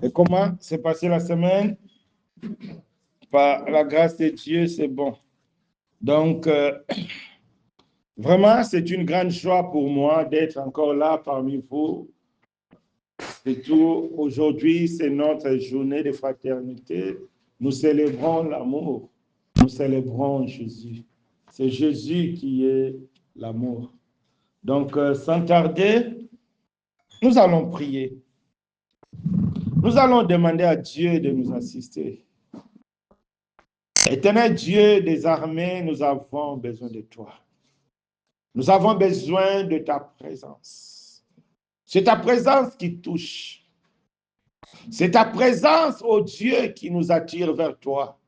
Et comment s'est passée la semaine? Par la grâce de Dieu, c'est bon. Donc, vraiment, c'est une grande joie pour moi d'être encore là parmi vous. C'est tout. Aujourd'hui, c'est notre journée de fraternité. Nous célébrons l'amour. Nous célébrons Jésus. C'est Jésus qui est l'amour. Donc, sans tarder, nous allons prier. Nous allons demander à Dieu de nous assister. Éternel Dieu des armées, nous avons besoin de toi. Nous avons besoin de ta présence. C'est ta présence qui touche. C'est ta présence, ô Dieu, qui nous attire vers toi.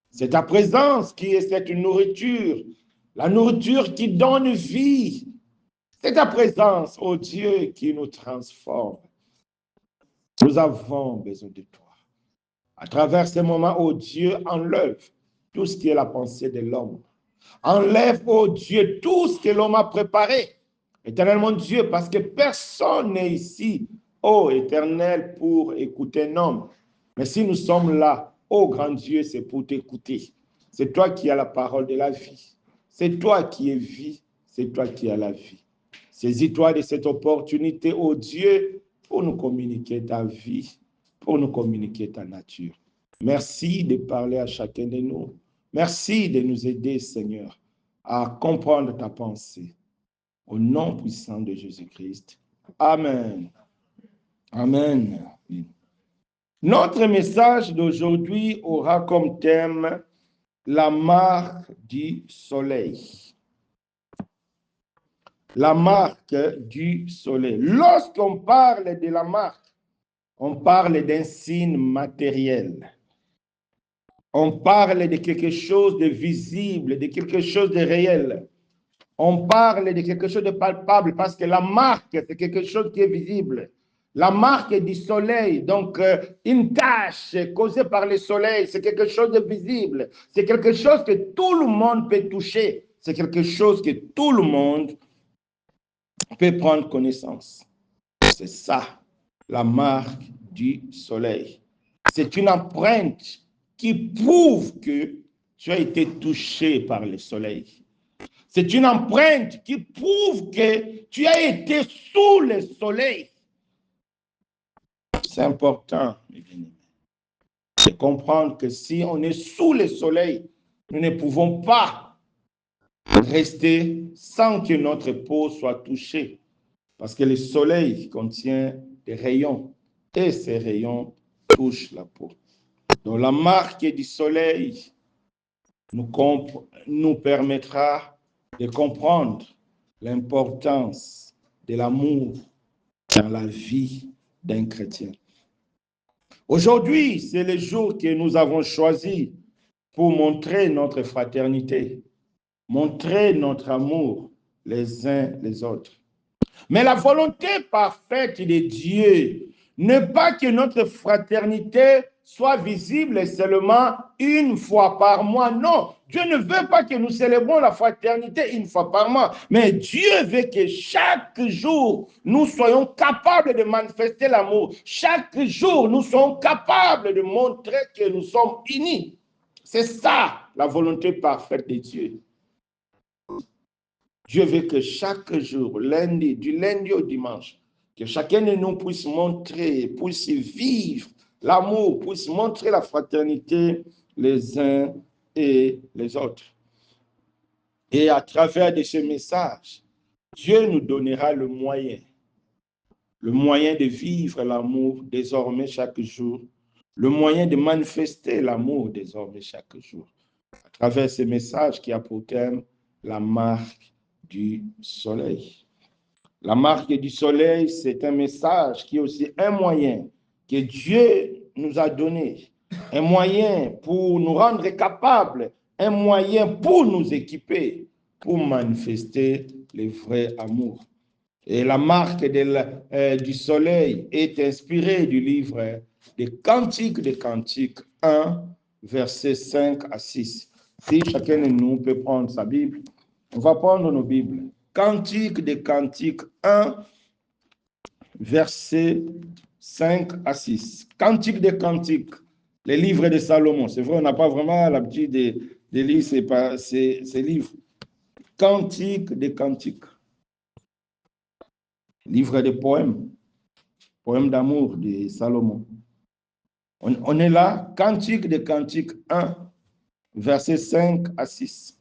C'est ta présence qui est cette nourriture, la nourriture qui donne vie. C'est ta présence, ô Dieu, qui nous transforme. Nous avons besoin de toi. À travers ces moments, ô Dieu, enlève tout ce qui est la pensée de l'homme. Enlève, ô Dieu, tout ce que l'homme a préparé. Éternel mon Dieu, parce que personne n'est ici, ô Éternel, pour écouter un homme. Mais si nous sommes là, ô grand Dieu, c'est pour t'écouter. C'est toi qui as la parole de la vie. C'est toi qui es vie. C'est toi qui as la vie. Saisis-toi de cette opportunité, ô Dieu, pour nous communiquer ta vie, pour nous communiquer ta nature. Merci de parler à chacun de nous. Merci de nous aider, Seigneur, à comprendre ta pensée. Au nom puissant de Jésus-Christ. Amen. Amen. Notre message d'aujourd'hui aura comme thème la marque du soleil. La marque du soleil. Lorsqu'on parle de la marque, on parle d'un signe matériel. On parle de quelque chose de visible, de quelque chose de réel. On parle de quelque chose de palpable parce que la marque, c'est quelque chose qui est visible. La marque du soleil, donc une tache causée par le soleil, c'est quelque chose de visible. C'est quelque chose que tout le monde peut toucher. C'est quelque chose que tout le monde peut prendre connaissance. C'est ça, la marque du soleil. C'est une empreinte qui prouve que tu as été touché par le soleil. C'est une empreinte qui prouve que tu as été sous le soleil. C'est important, mes bien-aimés, de comprendre que si on est sous le soleil, nous ne pouvons pas rester sans que notre peau soit touchée. Parce que le soleil contient des rayons et ces rayons touchent la peau. Donc la marque du soleil nous permettra de comprendre l'importance de l'amour dans la vie d'un chrétien. Aujourd'hui, c'est le jour que nous avons choisi pour montrer notre fraternité, montrer notre amour les uns les autres. Mais la volonté parfaite de Dieu n'est pas que notre fraternité soit visible seulement une fois par mois. Non, Dieu ne veut pas que nous célébrons la fraternité une fois par mois. Mais Dieu veut que chaque jour, nous soyons capables de manifester l'amour. Chaque jour, nous soyons capables de montrer que nous sommes unis. C'est ça, la volonté parfaite de Dieu. Dieu veut que chaque jour, du lundi au dimanche, que chacun de nous puisse montrer, puisse vivre l'amour, puisse montrer la fraternité les uns et les autres. Et à travers de ce message, Dieu nous donnera le moyen de vivre l'amour désormais chaque jour, le moyen de manifester l'amour désormais chaque jour. À travers ce message qui a pour thème la marque du soleil. La marque du soleil, c'est un message qui est aussi un moyen que Dieu nous a donné, un moyen pour nous rendre capables, un moyen pour nous équiper, pour manifester le vrai amour. Et la marque du soleil est inspirée du livre des Cantiques 1, versets 5 à 6. Si chacun de nous peut prendre sa Bible, on va prendre nos Bibles. Cantiques 1, verset 5 à 6. Cantique des cantiques, les livres de Salomon. C'est vrai, on n'a pas vraiment l'habitude de lire ces livres. Cantique des cantiques. Livre de poèmes. Poèmes d'amour de Salomon. On est là, Cantique des cantiques 1, versets 5 à 6.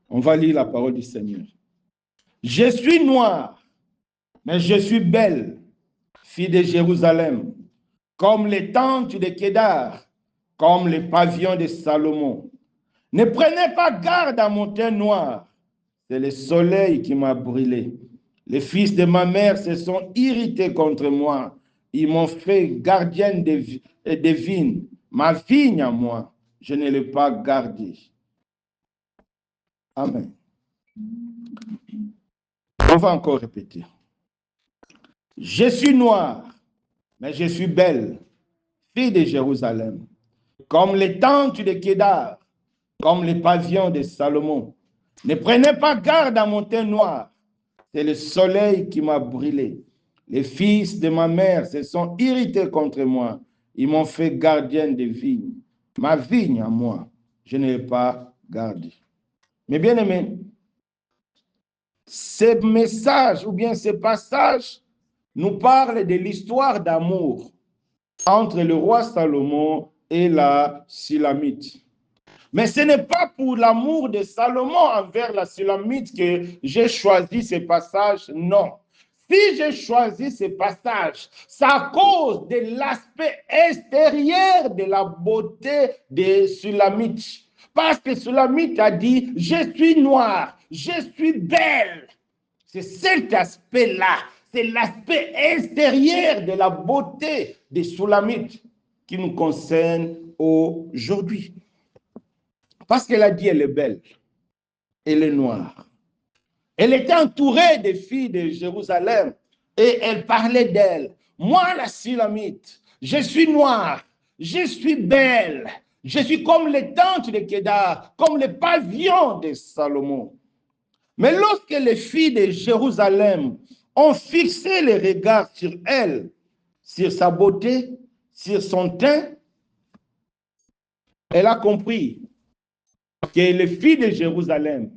On va lire la parole du Seigneur. Je suis noire, mais je suis belle, fille de Jérusalem, comme les tentes de Kédar, comme les pavillons de Salomon. Ne prenez pas garde à mon teint noir, c'est le soleil qui m'a brûlé. Les fils de ma mère se sont irrités contre moi. Ils m'ont fait gardienne des vignes. Ma vigne à moi, je ne l'ai pas gardée. Amen. On va encore répéter. Je suis noire, mais je suis belle, fille de Jérusalem, comme les tentes de Kédar, comme les pavillons de Salomon. Ne prenez pas garde à mon teint noir, c'est le soleil qui m'a brûlé. Les fils de ma mère se sont irrités contre moi. Ils m'ont fait gardienne de vignes. Ma vigne à moi, je ne l'ai pas gardée. Mais bien aimé, ces messages ou bien ces passages nous parlent de l'histoire d'amour entre le roi Salomon et la Sulamite. Mais ce n'est pas pour l'amour de Salomon envers la Sulamite que j'ai choisi ces passages, non. Si j'ai choisi ces passages, c'est à cause de l'aspect extérieur de la beauté de Sulamite. Parce que Sulamite a dit, je suis noire, je suis belle. C'est cet aspect-là, c'est l'aspect extérieur de la beauté des Soulamites qui nous concerne aujourd'hui. Parce qu'elle a dit elle est belle, elle est noire. Elle était entourée des filles de Jérusalem et elle parlait d'elle. Moi, la Sulamite, je suis noire, je suis belle, je suis comme les tentes de Kédar, comme les pavillons de Salomon. Mais lorsque les filles de Jérusalem ont fixé les regards sur elle, sur sa beauté, sur son teint, elle a compris que les filles de Jérusalem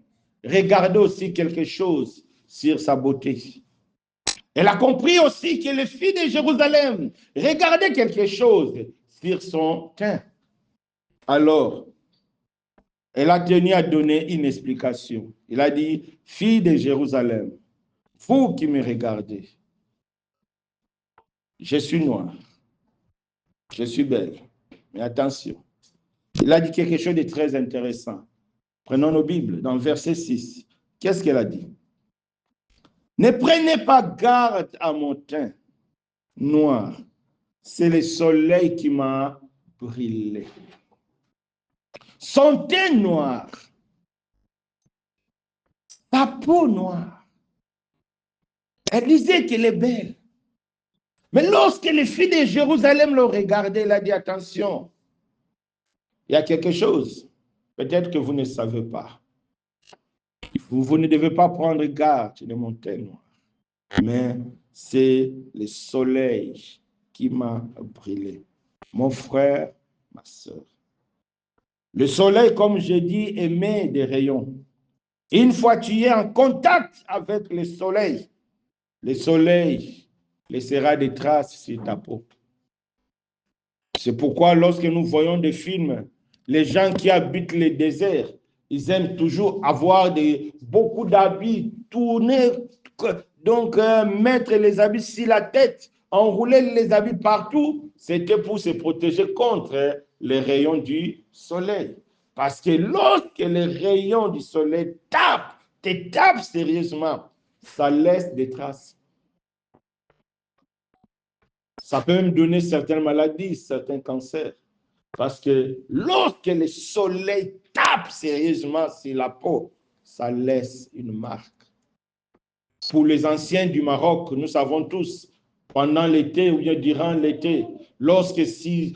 regardaient aussi quelque chose sur sa beauté. Elle a compris aussi que les filles de Jérusalem regardaient quelque chose sur son teint. Alors, elle a tenu à donner une explication. Elle a dit, filles de Jérusalem, vous qui me regardez, je suis noire, je suis belle, mais attention, il a dit quelque chose de très intéressant. Prenons nos Bibles, dans le verset 6. Qu'est-ce qu'elle a dit? Ne prenez pas garde à mon teint noir, c'est le soleil qui m'a brûlé. Son teint noir, sa peau noire, elle disait qu'elle est belle. Mais lorsque les filles de Jérusalem l'ont regardée, elle a dit, attention, il y a quelque chose, peut-être que vous ne savez pas. Vous ne devez pas prendre garde de mon teint noir. Mais c'est le soleil qui m'a brûlé. Mon frère, ma soeur. Le soleil, comme je dis, émet des rayons. Une fois que tu es en contact avec le soleil laissera des traces sur ta peau. C'est pourquoi lorsque nous voyons des films, les gens qui habitent les déserts, ils aiment toujours avoir beaucoup d'habits, tourner, donc mettre les habits sur la tête, enrouler les habits partout. C'était pour se protéger contre les rayons du soleil. Parce que lorsque les rayons du soleil te tapent sérieusement, ça laisse des traces. Ça peut même donner certaines maladies, certains cancers. Parce que lorsque le soleil tape sérieusement sur la peau, ça laisse une marque. Pour les anciens du Maroc, nous savons tous, pendant l'été ou bien durant l'été, lorsque les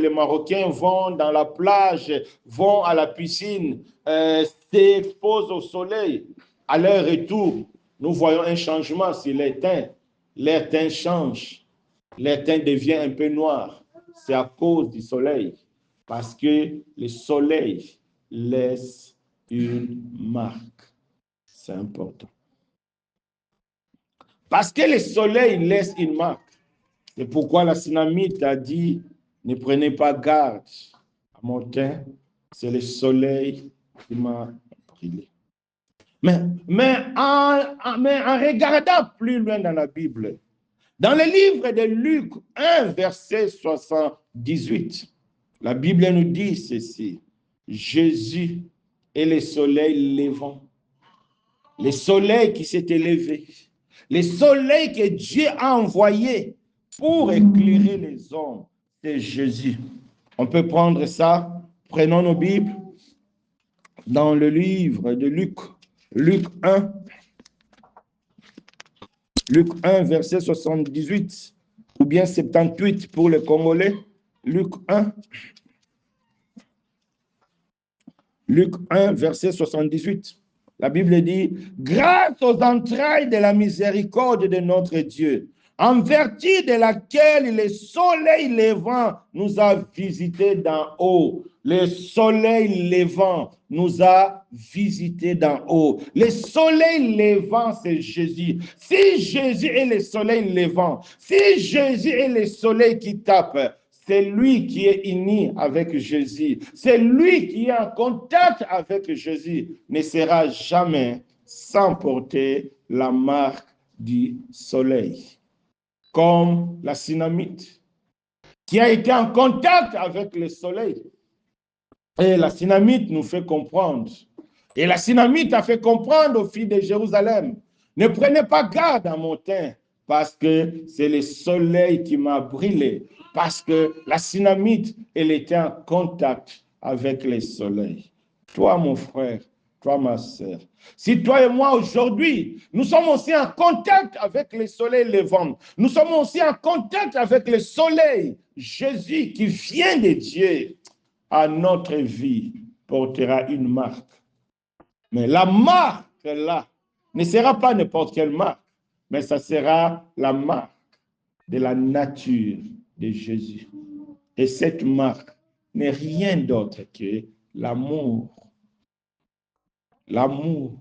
Marocains vont dans la plage, vont à la piscine, s'exposent au soleil, à leur retour, nous voyons un changement sur les teints. Leur teint change, leur teint devient un peu noir. C'est à cause du soleil, parce que le soleil laisse une marque. C'est important. Parce que le soleil laisse une marque. C'est pourquoi la Synamite a dit, ne prenez pas garde à mon teint, c'est le soleil qui m'a brûlé. Mais en regardant plus loin dans la Bible, dans le livre de Luc 1, verset 78, la Bible nous dit ceci, Jésus est le soleil levant, le soleil qui s'est élevé, le soleil que Dieu a envoyé pour éclairer les hommes, c'est Jésus. On peut prendre ça, prenons nos Bibles, dans le livre de Luc, Luc 1, verset 78, ou bien 78 pour les Congolais, Luc 1, verset 78. La Bible dit, grâce aux entrailles de la miséricorde de notre Dieu, en vertu de laquelle le soleil levant nous a visités d'en haut. Le soleil levant nous a visités d'en haut. Le soleil levant, c'est Jésus. Si Jésus est le soleil levant, si Jésus est le soleil qui tape, c'est lui qui est uni avec Jésus. C'est lui qui est en contact avec Jésus. Ne sera jamais sans porter la marque du soleil. Comme la Synamite, qui a été en contact avec le soleil. Et la Synamite nous fait comprendre. Et la Synamite a fait comprendre aux filles de Jérusalem, ne prenez pas garde à mon teint, parce que c'est le soleil qui m'a brûlé. Parce que la Synamite, elle était en contact avec le soleil. Toi, mon frère, toi, ma sœur, si toi et moi aujourd'hui, nous sommes aussi en contact avec le soleil levant, nous sommes aussi en contact avec le soleil, Jésus qui vient de Dieu, à notre vie portera une marque. Mais la marque là ne sera pas n'importe quelle marque, mais ça sera la marque de la nature de Jésus. Et cette marque n'est rien d'autre que l'amour. L'amour.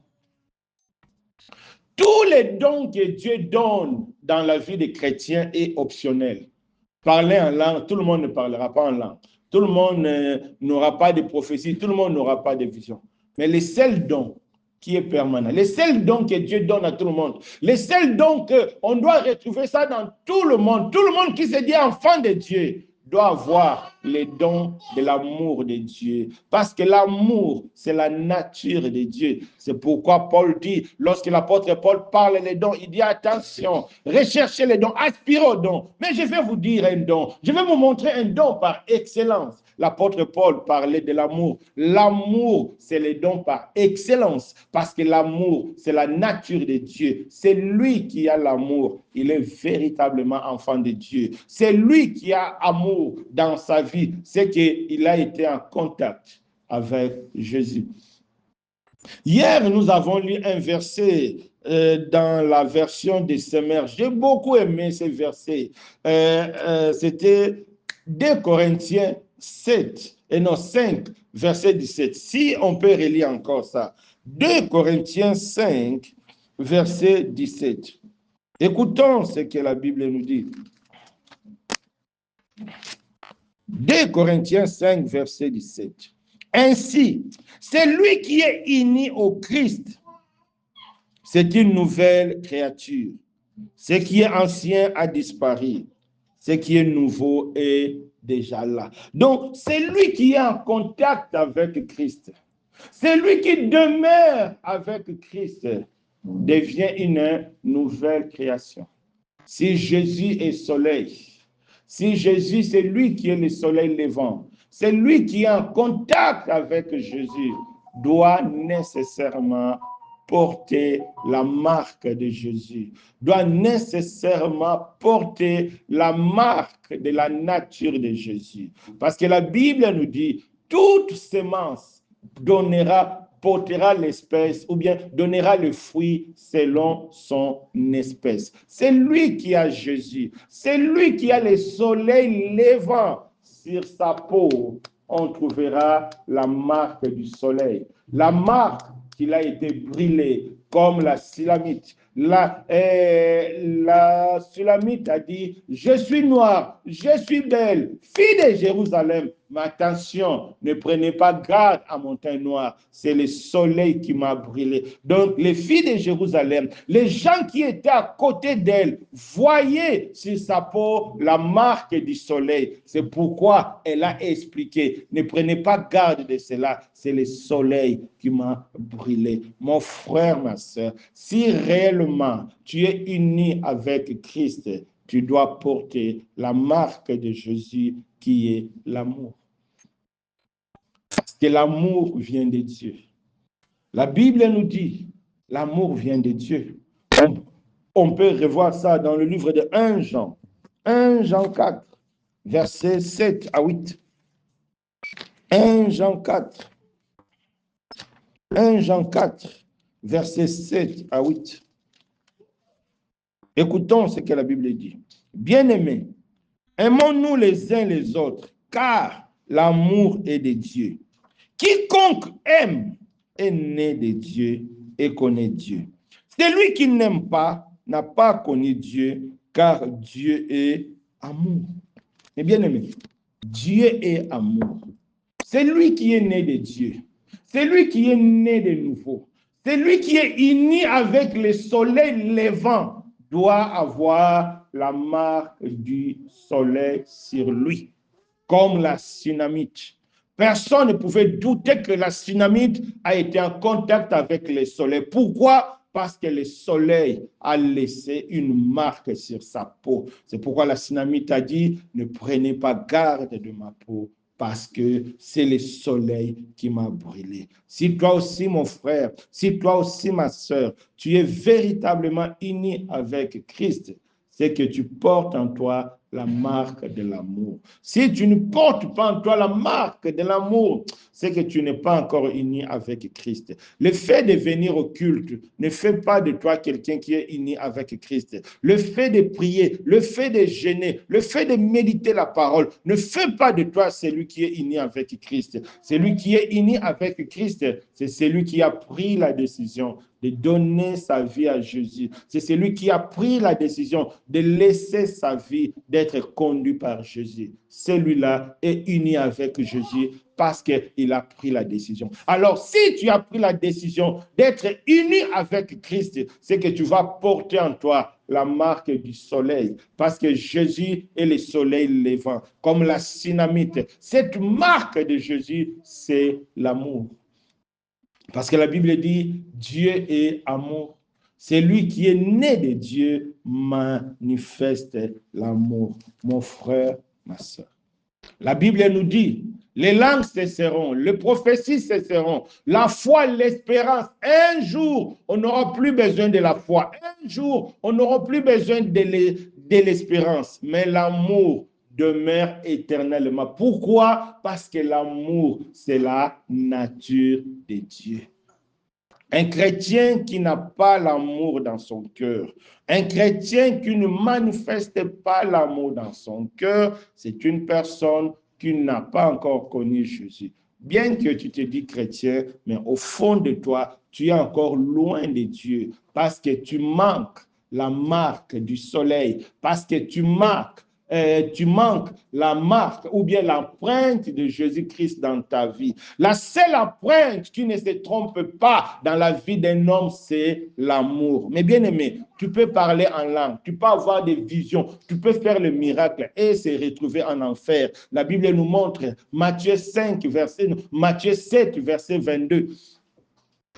Tous les dons que Dieu donne dans la vie des chrétiens est optionnel. Parler en langue, tout le monde ne parlera pas en langue. Tout le monde n'aura pas de prophétie, tout le monde n'aura pas de vision. Mais le seul don qui est permanent, le seul don que Dieu donne à tout le monde, le seul don qu'on doit retrouver ça dans tout le monde qui se dit enfant de Dieu, doit avoir les dons de l'amour de Dieu. Parce que l'amour, c'est la nature de Dieu. C'est pourquoi Paul dit, lorsque l'apôtre Paul parle des dons, il dit attention, recherchez les dons, aspirez aux dons. Mais je vais vous dire un don. Je vais vous montrer un don par excellence. L'apôtre Paul parlait de l'amour. L'amour, c'est le don par excellence. Parce que l'amour, c'est la nature de Dieu. C'est lui qui a l'amour. Il est véritablement enfant de Dieu. C'est lui qui a amour dans sa vie. C'est qu'il a été en contact avec Jésus. Hier, nous avons lu un verset dans la version des Semeurs. J'ai beaucoup aimé ce verset. C'était 2 Corinthiens 5, verset 17. Si on peut relire encore ça. 2 Corinthiens 5, verset 17. Écoutons ce que la Bible nous dit. 2 Corinthiens 5, verset 17. Ainsi, celui qui est uni au Christ, c'est une nouvelle créature. Ce qui est ancien a disparu. Ce qui est nouveau est déjà là. Donc, c'est lui qui est en contact avec Christ. C'est lui qui demeure avec Christ, devient une nouvelle création. Si Jésus est soleil, si Jésus, c'est lui qui est le soleil levant, c'est lui qui est en contact avec Jésus, doit nécessairement porter la marque de Jésus, doit nécessairement porter la marque de la nature de Jésus. Parce que la Bible nous dit, toute semence portera l'espèce ou bien donnera le fruit selon son espèce. C'est lui qui a Jésus. C'est lui qui a le soleil levant sur sa peau. On trouvera la marque du soleil. La marque qu'il a été brûlé comme la Sulamite. La Sulamite a dit, je suis noire, je suis belle, fille de Jérusalem. Mais attention, ne prenez pas garde à mon teint noir, c'est le soleil qui m'a brûlé. Donc les filles de Jérusalem, les gens qui étaient à côté d'elle, voyaient sur sa peau la marque du soleil. C'est pourquoi elle a expliqué, ne prenez pas garde de cela, c'est le soleil qui m'a brûlé. Mon frère, ma soeur, si réellement tu es uni avec Christ, tu dois porter la marque de Jésus qui est l'amour. Parce que l'amour vient de Dieu. La Bible nous dit, l'amour vient de Dieu. On peut revoir ça dans le livre de 1 Jean. 1 Jean 4, versets 7 à 8. 1 Jean 4. 1 Jean 4, versets 7 à 8. Écoutons ce que la Bible dit. Bien-aimés, aimons-nous les uns les autres, car l'amour est de Dieu. Quiconque aime est né de Dieu et connaît Dieu. Celui qui n'aime pas n'a pas connu Dieu, car Dieu est amour. Mais bien aimé, Dieu est amour. C'est lui qui est né de Dieu. C'est lui qui est né de nouveau. C'est lui qui est uni avec le soleil levant, doit avoir la marque du soleil sur lui, comme la Sunamite. Personne ne pouvait douter que la Sunamite a été en contact avec le soleil. Pourquoi? Parce que le soleil a laissé une marque sur sa peau. C'est pourquoi la Sunamite a dit, ne prenez pas garde de ma peau, parce que c'est le soleil qui m'a brûlé. Si toi aussi, mon frère, si toi aussi, ma soeur, tu es véritablement uni avec Christ, c'est que tu portes en toi la marque de l'amour. Si tu ne portes pas en toi la marque de l'amour, c'est que tu n'es pas encore uni avec Christ. Le fait de venir au culte ne fait pas de toi quelqu'un qui est uni avec Christ. Le fait de prier, le fait de jeûner, le fait de méditer la parole ne fait pas de toi celui qui est uni avec Christ. Celui qui est uni avec Christ, c'est celui qui a pris la décision de donner sa vie à Jésus. C'est celui qui a pris la décision de laisser sa vie, d'être conduit par Jésus. Celui-là est uni avec Jésus parce qu'il a pris la décision. Alors, si tu as pris la décision d'être uni avec Christ, c'est que tu vas porter en toi la marque du soleil, parce que Jésus est le soleil levant, comme la Sunamite. Cette marque de Jésus, c'est l'amour. Parce que la Bible dit, Dieu est amour. C'est lui qui est né de Dieu manifeste l'amour. Mon frère, ma soeur. La Bible nous dit, les langues cesseront, les prophéties cesseront, la foi, l'espérance. Un jour, on n'aura plus besoin de la foi. Un jour, on n'aura plus besoin de l'espérance. Mais l'amour demeure éternellement. Pourquoi? Parce que l'amour, c'est la nature de Dieu. Un chrétien qui n'a pas l'amour dans son cœur, un chrétien qui ne manifeste pas l'amour dans son cœur, c'est une personne qui n'a pas encore connu Jésus. Bien que tu te dis chrétien, mais au fond de toi, tu es encore loin de Dieu parce que tu manques la marque du soleil, parce que tu manques la marque ou bien l'empreinte de Jésus-Christ dans ta vie. La seule empreinte qui ne se trompe pas dans la vie d'un homme, c'est l'amour. Mais bien aimé, tu peux parler en langue, tu peux avoir des visions, tu peux faire le miracle et se retrouver en enfer. La Bible nous montre, Matthieu 7, verset 22.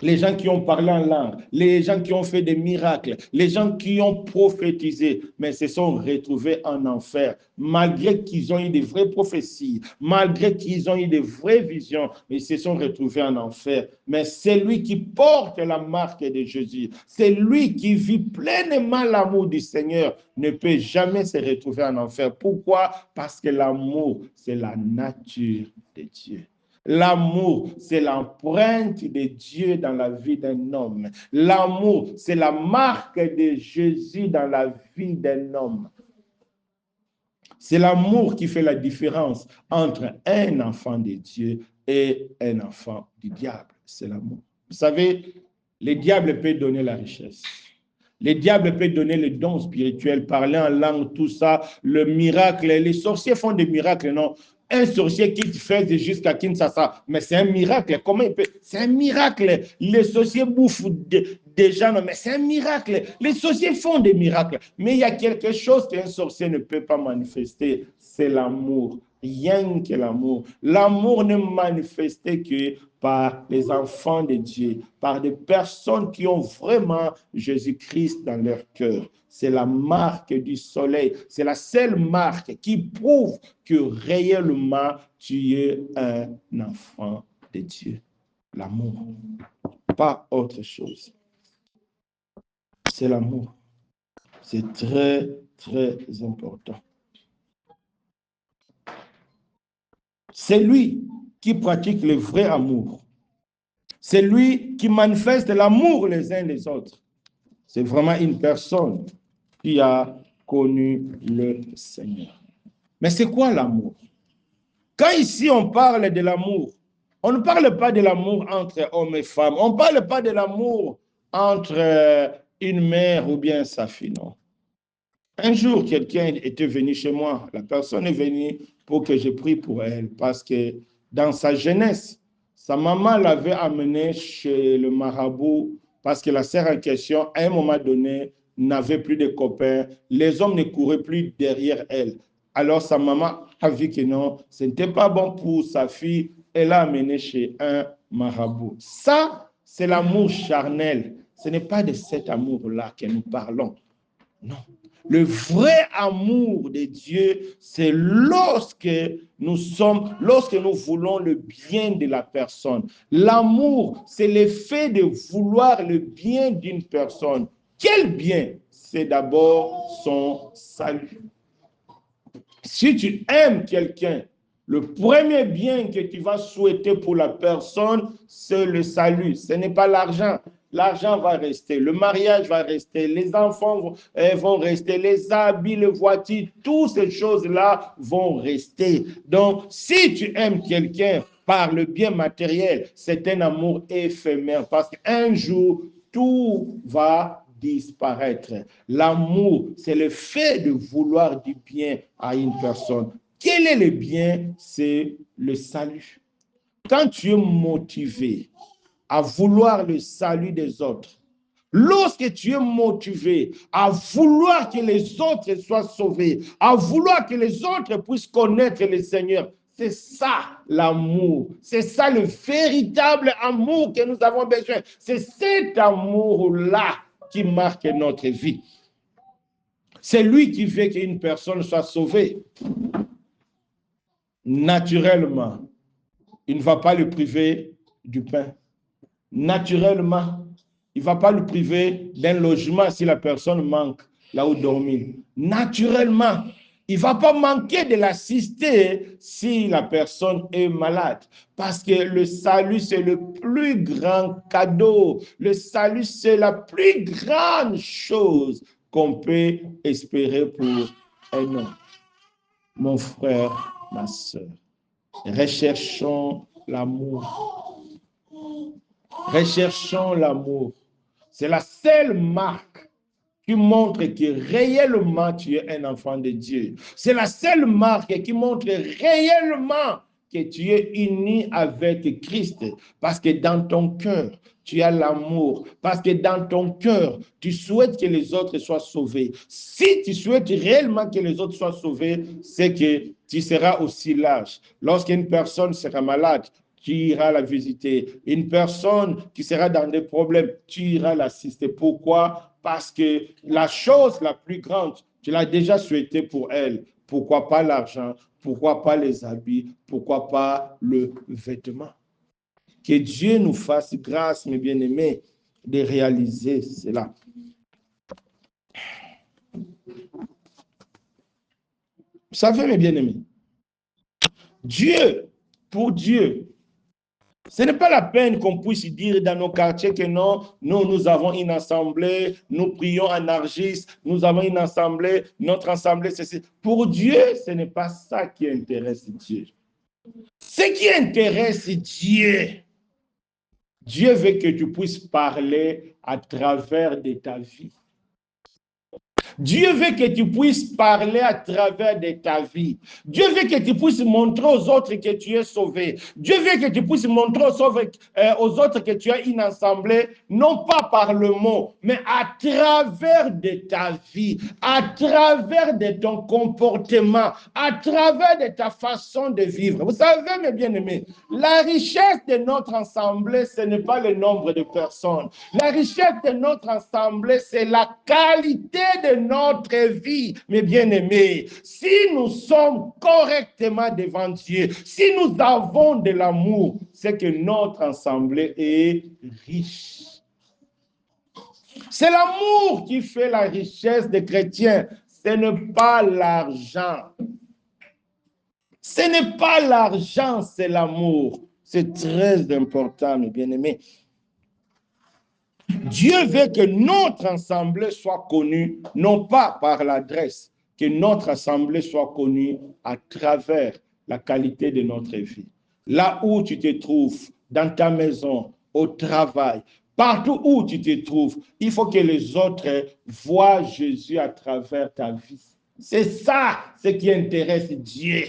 Les gens qui ont parlé en langue, les gens qui ont fait des miracles, les gens qui ont prophétisé, mais se sont retrouvés en enfer, malgré qu'ils ont eu de vraies prophéties, malgré qu'ils ont eu de vraies visions, mais ils se sont retrouvés en enfer. Mais celui qui porte la marque de Jésus, celui qui vit pleinement l'amour du Seigneur, ne peut jamais se retrouver en enfer. Pourquoi? Parce que l'amour, c'est la nature de Dieu. L'amour, c'est l'empreinte de Dieu dans la vie d'un homme. L'amour, c'est la marque de Jésus dans la vie d'un homme. C'est l'amour qui fait la différence entre un enfant de Dieu et un enfant du diable. C'est l'amour. Vous savez, le diable peut donner la richesse. Le diable peut donner le don spirituel, parler en langue, tout ça, le miracle. Les sorciers font des miracles, non? Un sorcier qui fait jusqu'à Kinshasa, mais c'est un miracle. Comment il peut? C'est un miracle. Les sorciers bouffent des gens, non, mais c'est un miracle. Les sorciers font des miracles. Mais il y a quelque chose qu'un sorcier ne peut pas manifester, c'est l'amour. Rien que l'amour. L'amour ne manifesté que par les enfants de Dieu, par des personnes qui ont vraiment Jésus-Christ dans leur cœur. C'est la marque du soleil. C'est la seule marque qui prouve que réellement tu es un enfant de Dieu. L'amour. Pas autre chose. C'est l'amour. C'est très, très important. C'est lui qui pratique le vrai amour. C'est lui qui manifeste l'amour les uns les autres. C'est vraiment une personne qui a connu le Seigneur. Mais c'est quoi l'amour? Quand ici on parle de l'amour, on ne parle pas de l'amour entre hommes et femmes. On ne parle pas de l'amour entre une mère ou bien sa fille, non. Un jour, quelqu'un était venu chez moi. La personne est venue pour que je prie pour elle parce que dans sa jeunesse, sa maman l'avait amenée chez le marabout parce que la sœur en question, à un moment donné, n'avait plus de copains. Les hommes ne couraient plus derrière elle. Alors sa maman a vu que non, ce n'était pas bon pour sa fille. Elle l'a amenée chez un marabout. Ça, c'est l'amour charnel. Ce n'est pas de cet amour-là que nous parlons. Non. Le vrai amour de Dieu, c'est lorsque nous voulons le bien de la personne. L'amour, c'est l'effet de vouloir le bien d'une personne. Quel bien? C'est d'abord son salut. Si tu aimes quelqu'un, le premier bien que tu vas souhaiter pour la personne, c'est le salut. Ce n'est pas l'argent. L'argent va rester, le mariage va rester, les enfants vont rester, les habits, les voitures, toutes ces choses-là vont rester. Donc, si tu aimes quelqu'un par le bien matériel, c'est un amour éphémère parce qu'un jour, tout va disparaître. L'amour, c'est le fait de vouloir du bien à une personne. Quel est le bien? C'est le salut. Quand tu es motivé à vouloir le salut des autres, lorsque tu es motivé à vouloir que les autres soient sauvés, à vouloir que les autres puissent connaître le Seigneur, c'est ça l'amour. C'est ça le véritable amour que nous avons besoin. C'est cet amour-là qui marque notre vie. C'est lui qui veut qu'une personne soit sauvée. Naturellement, il ne va pas le priver du pain. Naturellement, il ne va pas le priver d'un logement si la personne manque là où dormir. Naturellement, il ne va pas manquer de l'assister si la personne est malade. Parce que le salut, c'est le plus grand cadeau. Le salut, c'est la plus grande chose qu'on peut espérer pour un homme. Mon frère, ma soeur, recherchons l'amour. Recherchons l'amour. C'est la seule marque qui montre que réellement tu es un enfant de Dieu. C'est la seule marque qui montre réellement que tu es uni avec Christ. Parce que dans ton cœur, tu as l'amour. Parce que dans ton cœur, tu souhaites que les autres soient sauvés. Si tu souhaites réellement que les autres soient sauvés, c'est que tu seras aussi lâche. Lorsqu'une personne sera malade, tu iras la visiter. Une personne qui sera dans des problèmes, tu iras l'assister. Pourquoi? Parce que la chose la plus grande, tu l'as déjà souhaité pour elle. Pourquoi pas l'argent? Pourquoi pas les habits? Pourquoi pas le vêtement? Que Dieu nous fasse grâce, mes bien-aimés, de réaliser cela. Vous savez, mes bien-aimés, pour Dieu, Ce n'est pas la peine qu'on puisse dire dans nos quartiers que non, nous avons une assemblée, nous prions en Nargis, nous avons une assemblée, notre assemblée, c'est... Pour Dieu, ce n'est pas ça qui intéresse Dieu. Ce qui intéresse Dieu, Dieu veut que tu puisses parler à travers de ta vie. Dieu veut que tu puisses parler à travers de ta vie. Dieu veut que tu puisses montrer aux autres que tu es sauvé. Dieu veut que tu puisses montrer aux autres que tu as une assemblée, non pas par le mot, mais à travers de ta vie, à travers de ton comportement, à travers de ta façon de vivre. Vous savez, mes bien-aimés, la richesse de notre assemblée, ce n'est pas le nombre de personnes. La richesse de notre assemblée, c'est la qualité de notre vie, mes bien-aimés. Si nous sommes correctement devant Dieu, si nous avons de l'amour, c'est que notre assemblée est riche. C'est l'amour qui fait la richesse des chrétiens. Ce n'est pas l'argent. Ce n'est pas l'argent, c'est l'amour. C'est très important, mes bien-aimés. Dieu veut que notre assemblée soit connue, non pas par l'adresse, que notre assemblée soit connue à travers la qualité de notre vie. Là où tu te trouves, dans ta maison, au travail, partout où tu te trouves, il faut que les autres voient Jésus à travers ta vie. C'est ça ce qui intéresse Dieu.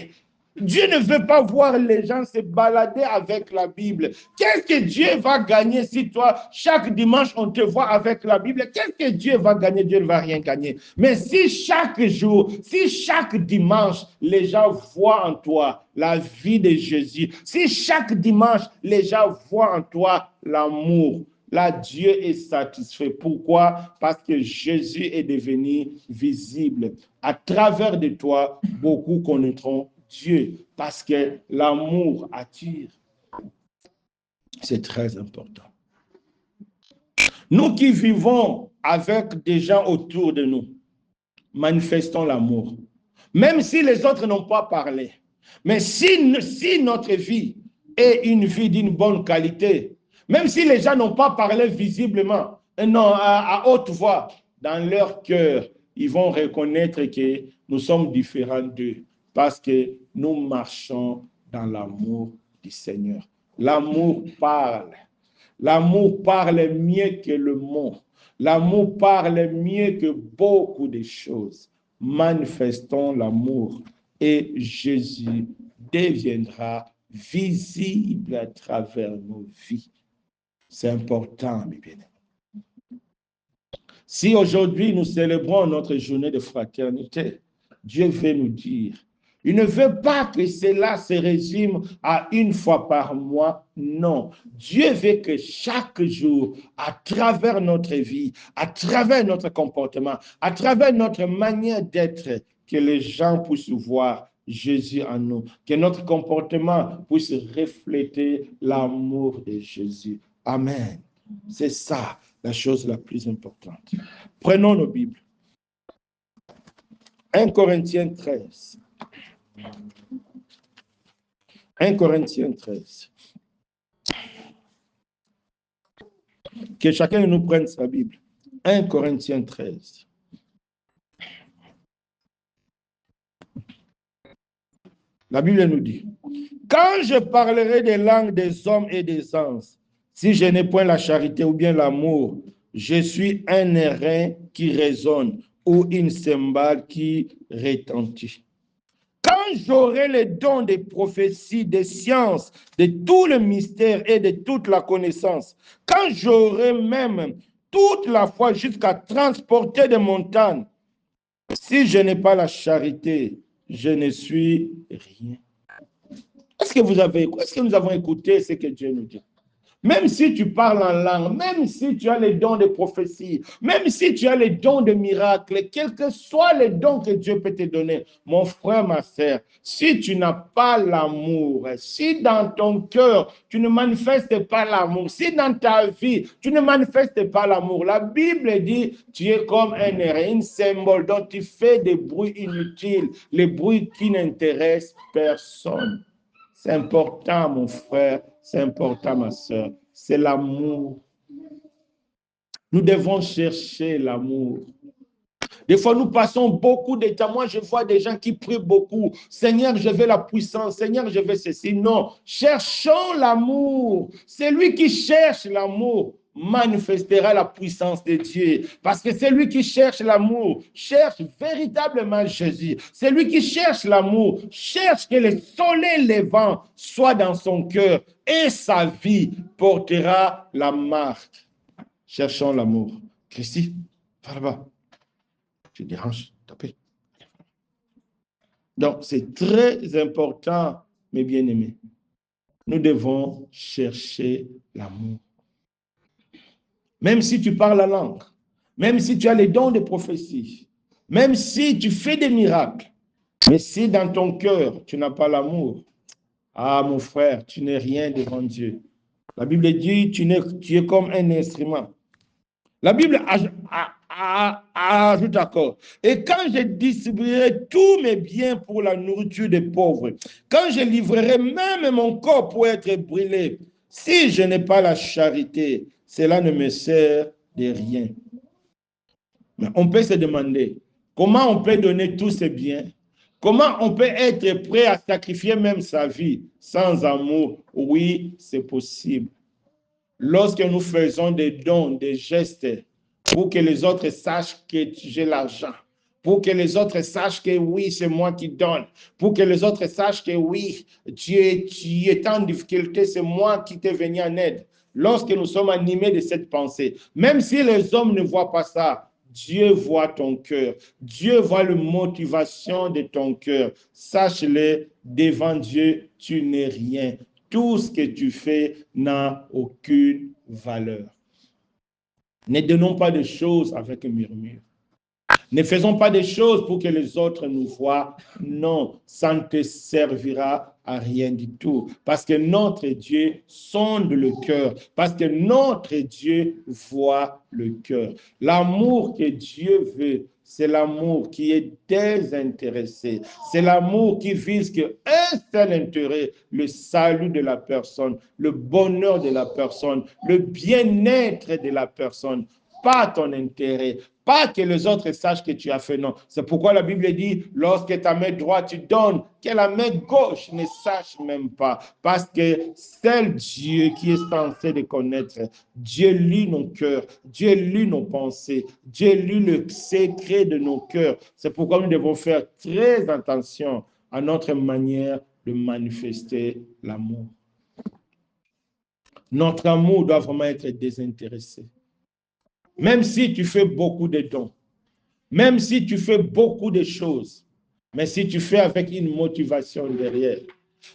Dieu ne veut pas voir les gens se balader avec la Bible. Qu'est-ce que Dieu va gagner si toi, chaque dimanche, on te voit avec la Bible? Qu'est-ce que Dieu va gagner? Dieu ne va rien gagner. Mais si chaque jour, si chaque dimanche, les gens voient en toi la vie de Jésus, si chaque dimanche, les gens voient en toi l'amour, là, Dieu est satisfait. Pourquoi? Parce que Jésus est devenu visible. À travers de toi, beaucoup connaîtront Dieu, parce que l'amour attire. C'est très important. Nous qui vivons avec des gens autour de nous, manifestons l'amour. Même si les autres n'ont pas parlé. Mais si notre vie est une vie d'une bonne qualité, même si les gens n'ont pas parlé visiblement, non, à haute voix, dans leur cœur, ils vont reconnaître que nous sommes différents d'eux parce que nous marchons dans l'amour du Seigneur. L'amour parle. L'amour parle mieux que le mot. L'amour parle mieux que beaucoup de choses. Manifestons l'amour et Jésus deviendra visible à travers nos vies. C'est important, mes bien-aimés. Si aujourd'hui nous célébrons notre journée de fraternité, Dieu veut nous dire, il ne veut pas que cela se résume à une fois par mois, non. Dieu veut que chaque jour, à travers notre vie, à travers notre comportement, à travers notre manière d'être, que les gens puissent voir Jésus en nous, que notre comportement puisse refléter l'amour de Jésus. Amen. C'est ça la chose la plus importante. Prenons nos Bibles. 1 Corinthiens 13. 1 Corinthiens 13. Que chacun de nous prenne sa Bible. 1 Corinthiens 13. La Bible nous dit, quand je parlerai des langues des hommes et des anges, si je n'ai point la charité ou bien l'amour, je suis un airain qui résonne ou une cymbale qui retentit. Quand j'aurai les dons des prophéties, des sciences, de tout le mystère et de toute la connaissance, quand j'aurai même toute la foi jusqu'à transporter des montagnes, si je n'ai pas la charité, je ne suis rien. Est-ce que nous avons écouté ce que Dieu nous dit? Même si tu parles en langue, même si tu as les dons de prophétie, même si tu as les dons de miracles, quels que soient les dons que Dieu peut te donner, mon frère, ma sœur, si tu n'as pas l'amour, si dans ton cœur, tu ne manifestes pas l'amour, si dans ta vie, tu ne manifestes pas l'amour, la Bible dit, tu es comme un symbole dont tu fais des bruits inutiles, les bruits qui n'intéressent personne. C'est important, mon frère, c'est important, ma sœur, c'est l'amour. Nous devons chercher l'amour. Des fois, nous passons beaucoup de temps. Moi, je vois des gens qui prient beaucoup. Seigneur, je veux la puissance. Seigneur, je veux ceci. Non, cherchons l'amour. Celui qui cherche l'amour manifestera la puissance de Dieu. Parce que celui qui cherche l'amour cherche véritablement Jésus. Celui qui cherche l'amour cherche que le soleil levant soit dans son cœur et sa vie portera la marque. Cherchons l'amour. Christy, par là-bas. Je dérange, tapez. Donc, c'est très important, mes bien-aimés. Nous devons chercher l'amour. Même si tu parles la langue, même si tu as les dons de prophétie, même si tu fais des miracles, mais si dans ton cœur, tu n'as pas l'amour, ah, mon frère, tu n'es rien devant Dieu. La Bible dit, tu es comme un instrument. La Bible ajoute encore. Et quand je distribuerai tous mes biens pour la nourriture des pauvres, quand je livrerai même mon corps pour être brûlé, si je n'ai pas la charité, cela ne me sert de rien. Mais on peut se demander, comment on peut donner tous ces biens? Comment on peut être prêt à sacrifier même sa vie sans amour? Oui, c'est possible. Lorsque nous faisons des dons, des gestes, pour que les autres sachent que j'ai l'argent, pour que les autres sachent que oui, c'est moi qui donne, pour que les autres sachent que oui, Dieu, tu es en difficulté, c'est moi qui t'ai venu en aide. Lorsque nous sommes animés de cette pensée, même si les hommes ne voient pas ça, Dieu voit ton cœur. Dieu voit la motivation de ton cœur. Sache-le, devant Dieu, tu n'es rien. Tout ce que tu fais n'a aucune valeur. Ne donnons pas de choses avec un murmure. Ne faisons pas des choses pour que les autres nous voient. Non, ça ne te servira à rien du tout. Parce que notre Dieu sonde le cœur. Parce que notre Dieu voit le cœur. L'amour que Dieu veut, c'est l'amour qui est désintéressé. C'est l'amour qui vise qu'un seul intérêt, le salut de la personne, le bonheur de la personne, le bien-être de la personne. Pas ton intérêt, pas que les autres sachent que tu as fait, non. C'est pourquoi la Bible dit, lorsque ta main droite tu donnes, que la main gauche ne sache même pas. Parce que seul Dieu qui est censé de connaître, Dieu lit nos cœurs, Dieu lit nos pensées, Dieu lit le secret de nos cœurs. C'est pourquoi nous devons faire très attention à notre manière de manifester l'amour. Notre amour doit vraiment être désintéressé. Même si tu fais beaucoup de dons, même si tu fais beaucoup de choses, mais si tu fais avec une motivation derrière,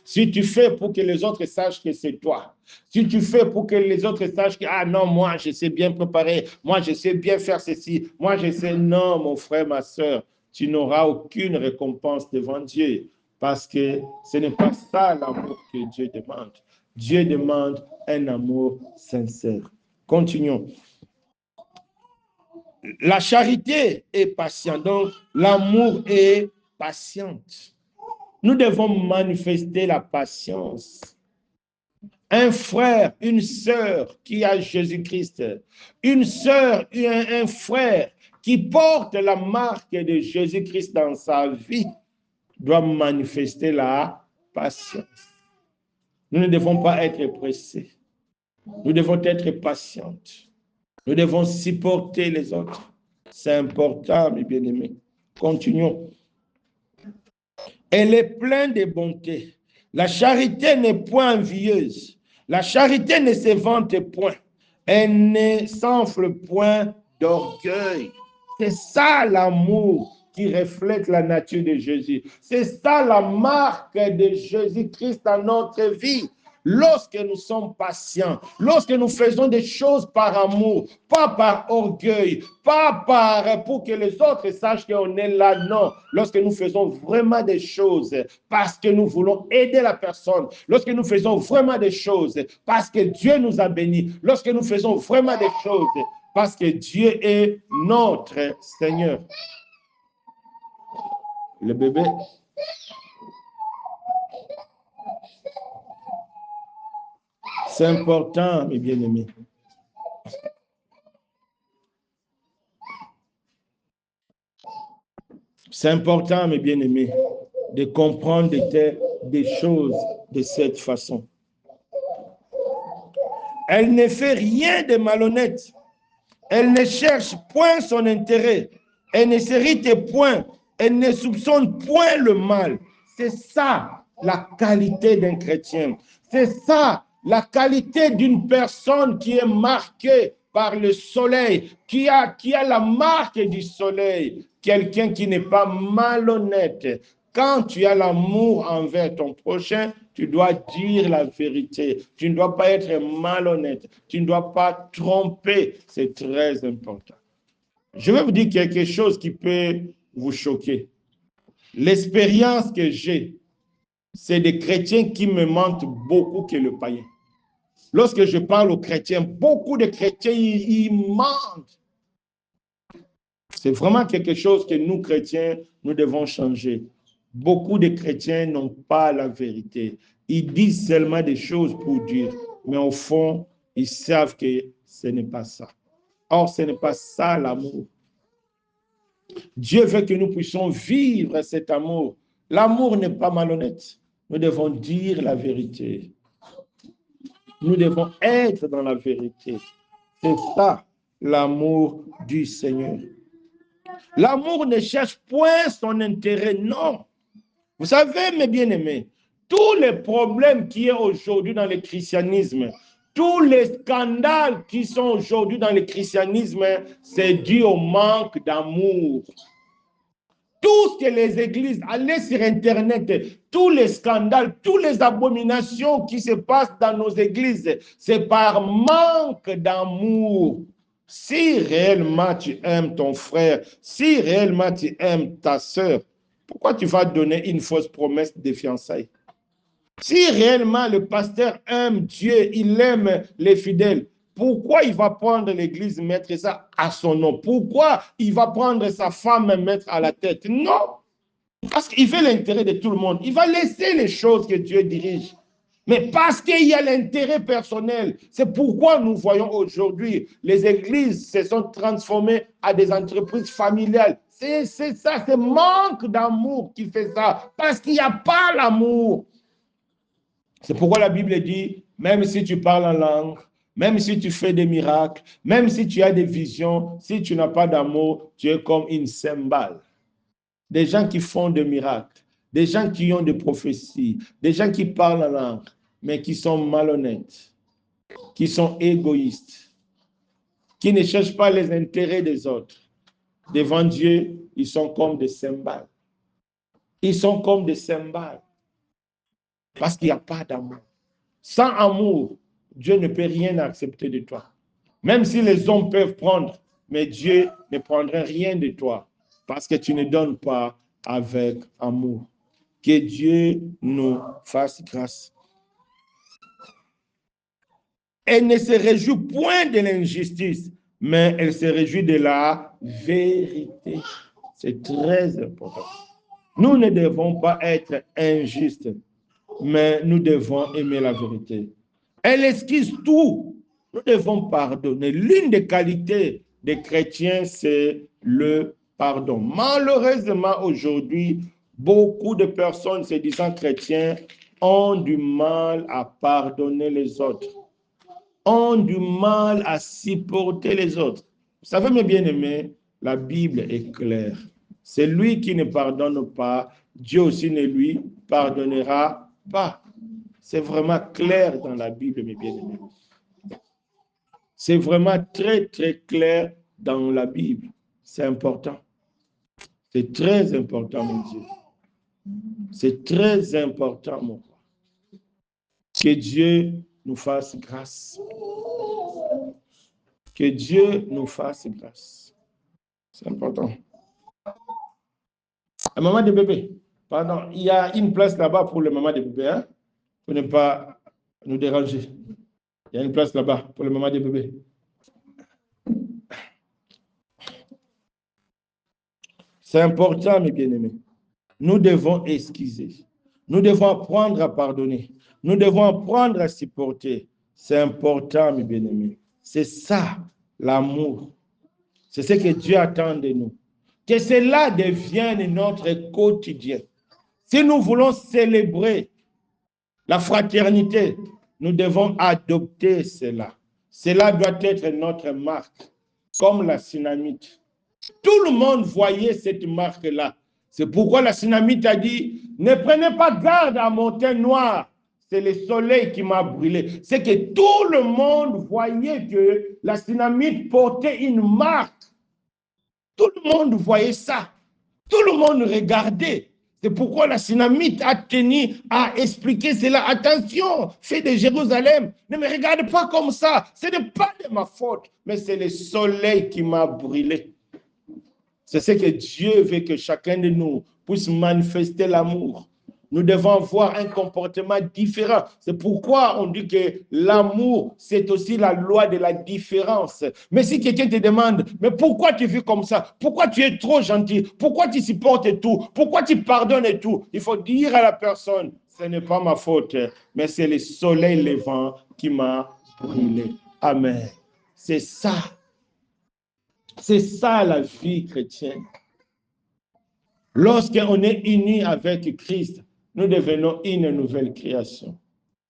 si tu fais pour que les autres sachent que c'est toi, si tu fais pour que les autres sachent que, ah non, moi, je sais bien préparer, moi, je sais bien faire ceci, moi, je sais, non, mon frère, ma soeur, tu n'auras aucune récompense devant Dieu, parce que ce n'est pas ça l'amour que Dieu demande. Dieu demande un amour sincère. Continuons. La charité est patiente, donc l'amour est patiente. Nous devons manifester la patience. Un frère, une sœur qui a Jésus-Christ, une sœur, un frère qui porte la marque de Jésus-Christ dans sa vie doit manifester la patience. Nous ne devons pas être pressés. Nous devons être patientes. Nous devons supporter les autres. C'est important, mes bien-aimés. Continuons. Elle est pleine de bonté. La charité n'est point envieuse. La charité ne se vante point. Elle ne s'enfle point d'orgueil. C'est ça l'amour qui reflète la nature de Jésus. C'est ça la marque de Jésus-Christ dans notre vie. Lorsque nous sommes patients, lorsque nous faisons des choses par amour, pas par orgueil, pas pour que les autres sachent qu'on est là, non. Lorsque nous faisons vraiment des choses parce que nous voulons aider la personne, lorsque nous faisons vraiment des choses parce que Dieu nous a bénis, lorsque nous faisons vraiment des choses parce que Dieu est notre Seigneur. Le bébé. C'est important, mes bien-aimés. C'est important, mes bien-aimés, de comprendre des choses de cette façon. Elle ne fait rien de malhonnête. Elle ne cherche point son intérêt. Elle ne s'irrite point. Elle ne soupçonne point le mal. C'est ça la qualité d'un chrétien. C'est ça la qualité d'une personne qui est marquée par le soleil, qui a la marque du soleil. Quelqu'un qui n'est pas malhonnête. Quand tu as l'amour envers ton prochain, tu dois dire la vérité. Tu ne dois pas être malhonnête. Tu ne dois pas tromper. C'est très important. Je vais vous dire quelque chose qui peut vous choquer. L'expérience que j'ai, c'est des chrétiens qui me mentent beaucoup que le païen. Lorsque je parle aux chrétiens, beaucoup de chrétiens, ils mentent. C'est vraiment quelque chose que nous, chrétiens, nous devons changer. Beaucoup de chrétiens n'ont pas la vérité. Ils disent seulement des choses pour dire, mais au fond, ils savent que ce n'est pas ça. Or, ce n'est pas ça l'amour. Dieu veut que nous puissions vivre cet amour. L'amour n'est pas malhonnête. Nous devons dire la vérité. Nous devons être dans la vérité. C'est ça l'amour du Seigneur. L'amour ne cherche point son intérêt, non. Vous savez, mes bien-aimés, tous les problèmes qui sont aujourd'hui dans le christianisme, tous les scandales qui sont aujourd'hui dans le christianisme, c'est dû au manque d'amour. Tout ce que les églises, allez sur Internet, tous les scandales, toutes les abominations qui se passent dans nos églises, c'est par manque d'amour. Si réellement tu aimes ton frère, si réellement tu aimes ta sœur, pourquoi tu vas donner une fausse promesse de fiançailles? Si réellement le pasteur aime Dieu, il aime les fidèles, pourquoi il va prendre l'église, mettre ça à son nom? Pourquoi il va prendre sa femme, mettre à la tête? Non, parce qu'il veut l'intérêt de tout le monde. Il va laisser les choses que Dieu dirige. Mais parce qu'il y a l'intérêt personnel, c'est pourquoi nous voyons aujourd'hui les églises se sont transformées à des entreprises familiales. C'est ça, c'est manque d'amour qui fait ça, parce qu'il n'y a pas l'amour. C'est pourquoi la Bible dit, même si tu parles en langue, même si tu fais des miracles, même si tu as des visions, si tu n'as pas d'amour, tu es comme une cymbale. Des gens qui font des miracles, des gens qui ont des prophéties, des gens qui parlent en langue, mais qui sont malhonnêtes, qui sont égoïstes, qui ne cherchent pas les intérêts des autres. Devant Dieu, ils sont comme des cymbales. Ils sont comme des cymbales. Parce qu'il n'y a pas d'amour. Sans amour, Dieu ne peut rien accepter de toi. Même si les hommes peuvent prendre, mais Dieu ne prendra rien de toi parce que tu ne donnes pas avec amour. Que Dieu nous fasse grâce. Elle ne se réjouit point de l'injustice, mais elle se réjouit de la vérité. C'est très important. Nous ne devons pas être injustes, mais nous devons aimer la vérité. Elle esquisse tout. Nous devons pardonner. L'une des qualités des chrétiens, c'est le pardon. Malheureusement, aujourd'hui, beaucoup de personnes se disant chrétiens ont du mal à pardonner les autres, ont du mal à supporter les autres. Vous savez, mes bien-aimés, la Bible est claire. C'est lui qui ne pardonne pas, Dieu aussi ne lui pardonnera pas. C'est vraiment clair dans la Bible, mes bien-aimés. C'est vraiment très, très clair dans la Bible. C'est important. C'est très important, mon Dieu. C'est très important, mon roi. Que Dieu nous fasse grâce. Que Dieu nous fasse grâce. C'est important. La maman de bébé. Pardon, il y a une place là-bas pour le maman de bébé, hein? Pour ne pas nous déranger. Il y a une place là-bas pour le maman de bébé. C'est important, mes bien-aimés. Nous devons excuser. Nous devons apprendre à pardonner. Nous devons apprendre à supporter. C'est important, mes bien-aimés. C'est ça, l'amour. C'est ce que Dieu attend de nous. Que cela devienne notre quotidien. Si nous voulons célébrer la fraternité, nous devons adopter cela. Cela doit être notre marque, comme la Synamite. Tout le monde voyait cette marque-là. C'est pourquoi la Synamite a dit, ne prenez pas garde à mon teint noir. C'est le soleil qui m'a brûlé. C'est que tout le monde voyait que la Synamite portait une marque. Tout le monde voyait ça. Tout le monde regardait. C'est pourquoi la Synamite a tenu à expliquer cela. Attention, fille de Jérusalem, ne me regarde pas comme ça. Ce n'est pas de ma faute, mais c'est le soleil qui m'a brûlé. C'est ce que Dieu veut que chacun de nous puisse manifester l'amour. Nous devons avoir un comportement différent. C'est pourquoi on dit que l'amour, c'est aussi la loi de la différence. Mais si quelqu'un te demande, mais pourquoi tu vis comme ça? Pourquoi tu es trop gentil? Pourquoi tu supportes tout? Pourquoi tu pardonnes tout? Il faut dire à la personne, ce n'est pas ma faute, mais c'est le soleil levant qui m'a brûlé. Amen. C'est ça. C'est ça la vie chrétienne. Lorsqu'on est unis avec Christ, nous devenons une nouvelle création.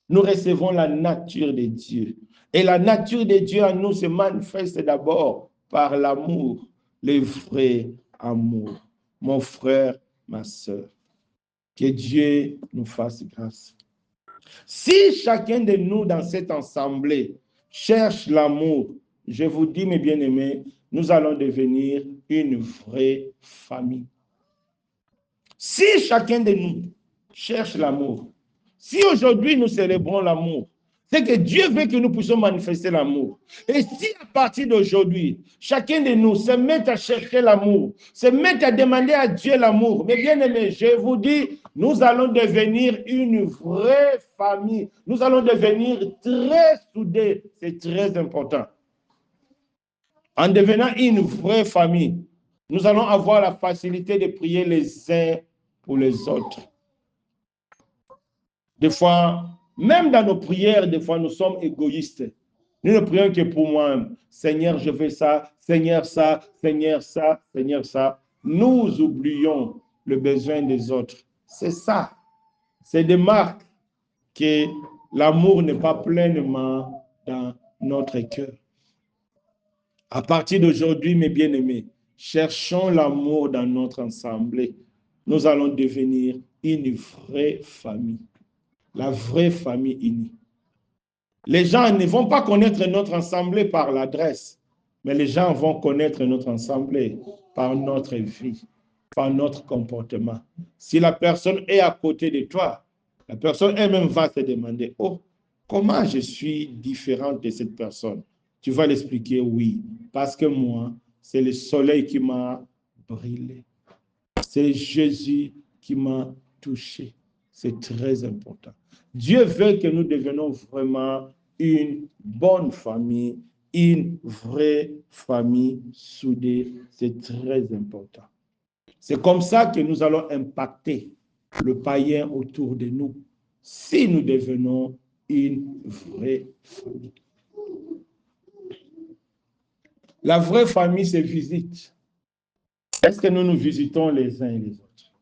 Nous recevons la nature de Dieu. Et la nature de Dieu en nous se manifeste d'abord par l'amour, le vrai amour. Mon frère, ma soeur, que Dieu nous fasse grâce. Si chacun de nous dans cette assemblée cherche l'amour, je vous dis, mes bien-aimés, nous allons devenir une vraie famille. Si chacun de nous cherche l'amour, si aujourd'hui nous célébrons l'amour, c'est que Dieu veut que nous puissions manifester l'amour. Et si à partir d'aujourd'hui, chacun de nous se met à chercher l'amour, se met à demander à Dieu l'amour, mais bien aimé, je vous dis, nous allons devenir une vraie famille. Nous allons devenir très soudés. C'est très important. En devenant une vraie famille, nous allons avoir la facilité de prier les uns pour les autres. Des fois, même dans nos prières, des fois, nous sommes égoïstes. Nous ne prions que pour moi. Seigneur, je veux ça. Seigneur, ça. Seigneur, ça. Seigneur, ça. Nous oublions le besoin des autres. C'est ça. C'est des marques que l'amour n'est pas pleinement dans notre cœur. À partir d'aujourd'hui, mes bien-aimés, cherchons l'amour dans notre assemblée. Nous allons devenir une vraie famille. La vraie famille unie. Les gens ne vont pas connaître notre assemblée par l'adresse, mais les gens vont connaître notre assemblée par notre vie, par notre comportement. Si la personne est à côté de toi, la personne elle-même va se demander, oh, comment je suis différente de cette personne? Tu vas l'expliquer, oui, parce que moi, c'est le soleil qui m'a brûlé. C'est Jésus qui m'a touché. C'est très important. Dieu veut que nous devenions vraiment une bonne famille, une vraie famille soudée. C'est très important. C'est comme ça que nous allons impacter le païen autour de nous si nous devenons une vraie famille. La vraie famille se visite. Est-ce que nous nous visitons les uns et les autres?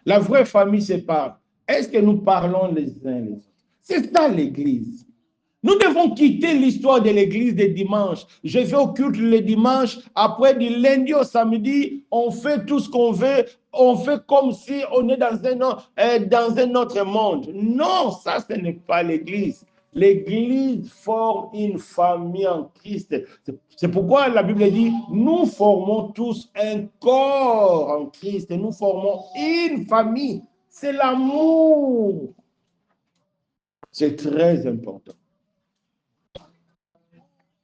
La vraie famille se parle. Est-ce que nous parlons les uns et les autres? C'est ça l'Église. Nous devons quitter l'histoire de l'Église des dimanches. Je vais au culte le dimanche, après du lundi au samedi, on fait tout ce qu'on veut, on fait comme si on est dans un autre monde. Non, ça ce n'est pas l'Église. L'Église forme une famille en Christ. C'est pourquoi la Bible dit, nous formons tous un corps en Christ. Nous formons une famille. C'est l'amour. C'est très important.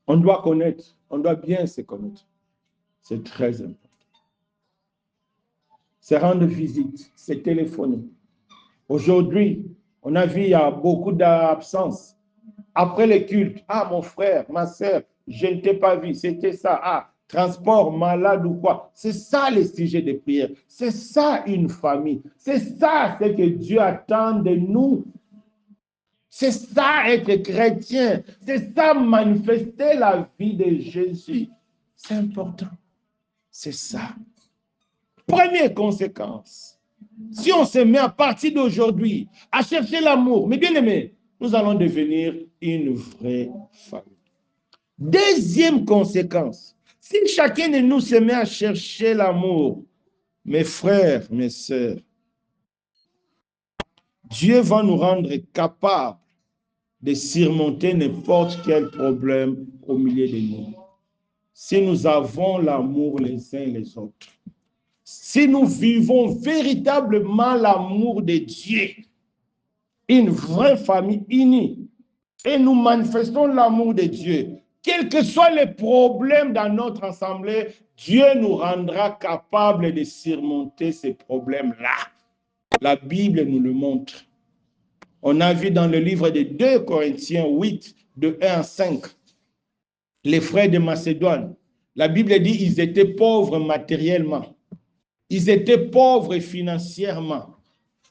On doit connaître, on doit bien se connaître. C'est très important. C'est rendre visite, c'est téléphoner. Aujourd'hui, on a vu, il y a beaucoup d'absence. Après le culte, ah mon frère, ma soeur, je ne t'ai pas vu, c'était ça, ah, transport, malade ou quoi. C'est ça le sujet de prière. C'est ça une famille. C'est ça ce que Dieu attend de nous. C'est ça être chrétien. C'est ça manifester la vie de Jésus. C'est important. C'est ça. Première conséquence. Si on se met à partir d'aujourd'hui à chercher l'amour, mais bien aimé, nous allons devenir une vraie famille. Deuxième conséquence, si chacun de nous se met à chercher l'amour, mes frères, mes sœurs, Dieu va nous rendre capables de surmonter n'importe quel problème au milieu de nous. Si nous avons l'amour les uns les autres, si nous vivons véritablement l'amour de Dieu, une vraie famille unie, et nous manifestons l'amour de Dieu, quels que soient les problèmes dans notre assemblée, Dieu nous rendra capables de surmonter ces problèmes-là. La Bible nous le montre. On a vu dans le livre de 2 Corinthiens 8, de 1 à 5, les frères de Macédoine. La Bible dit qu'ils étaient pauvres matériellement. Ils étaient pauvres financièrement.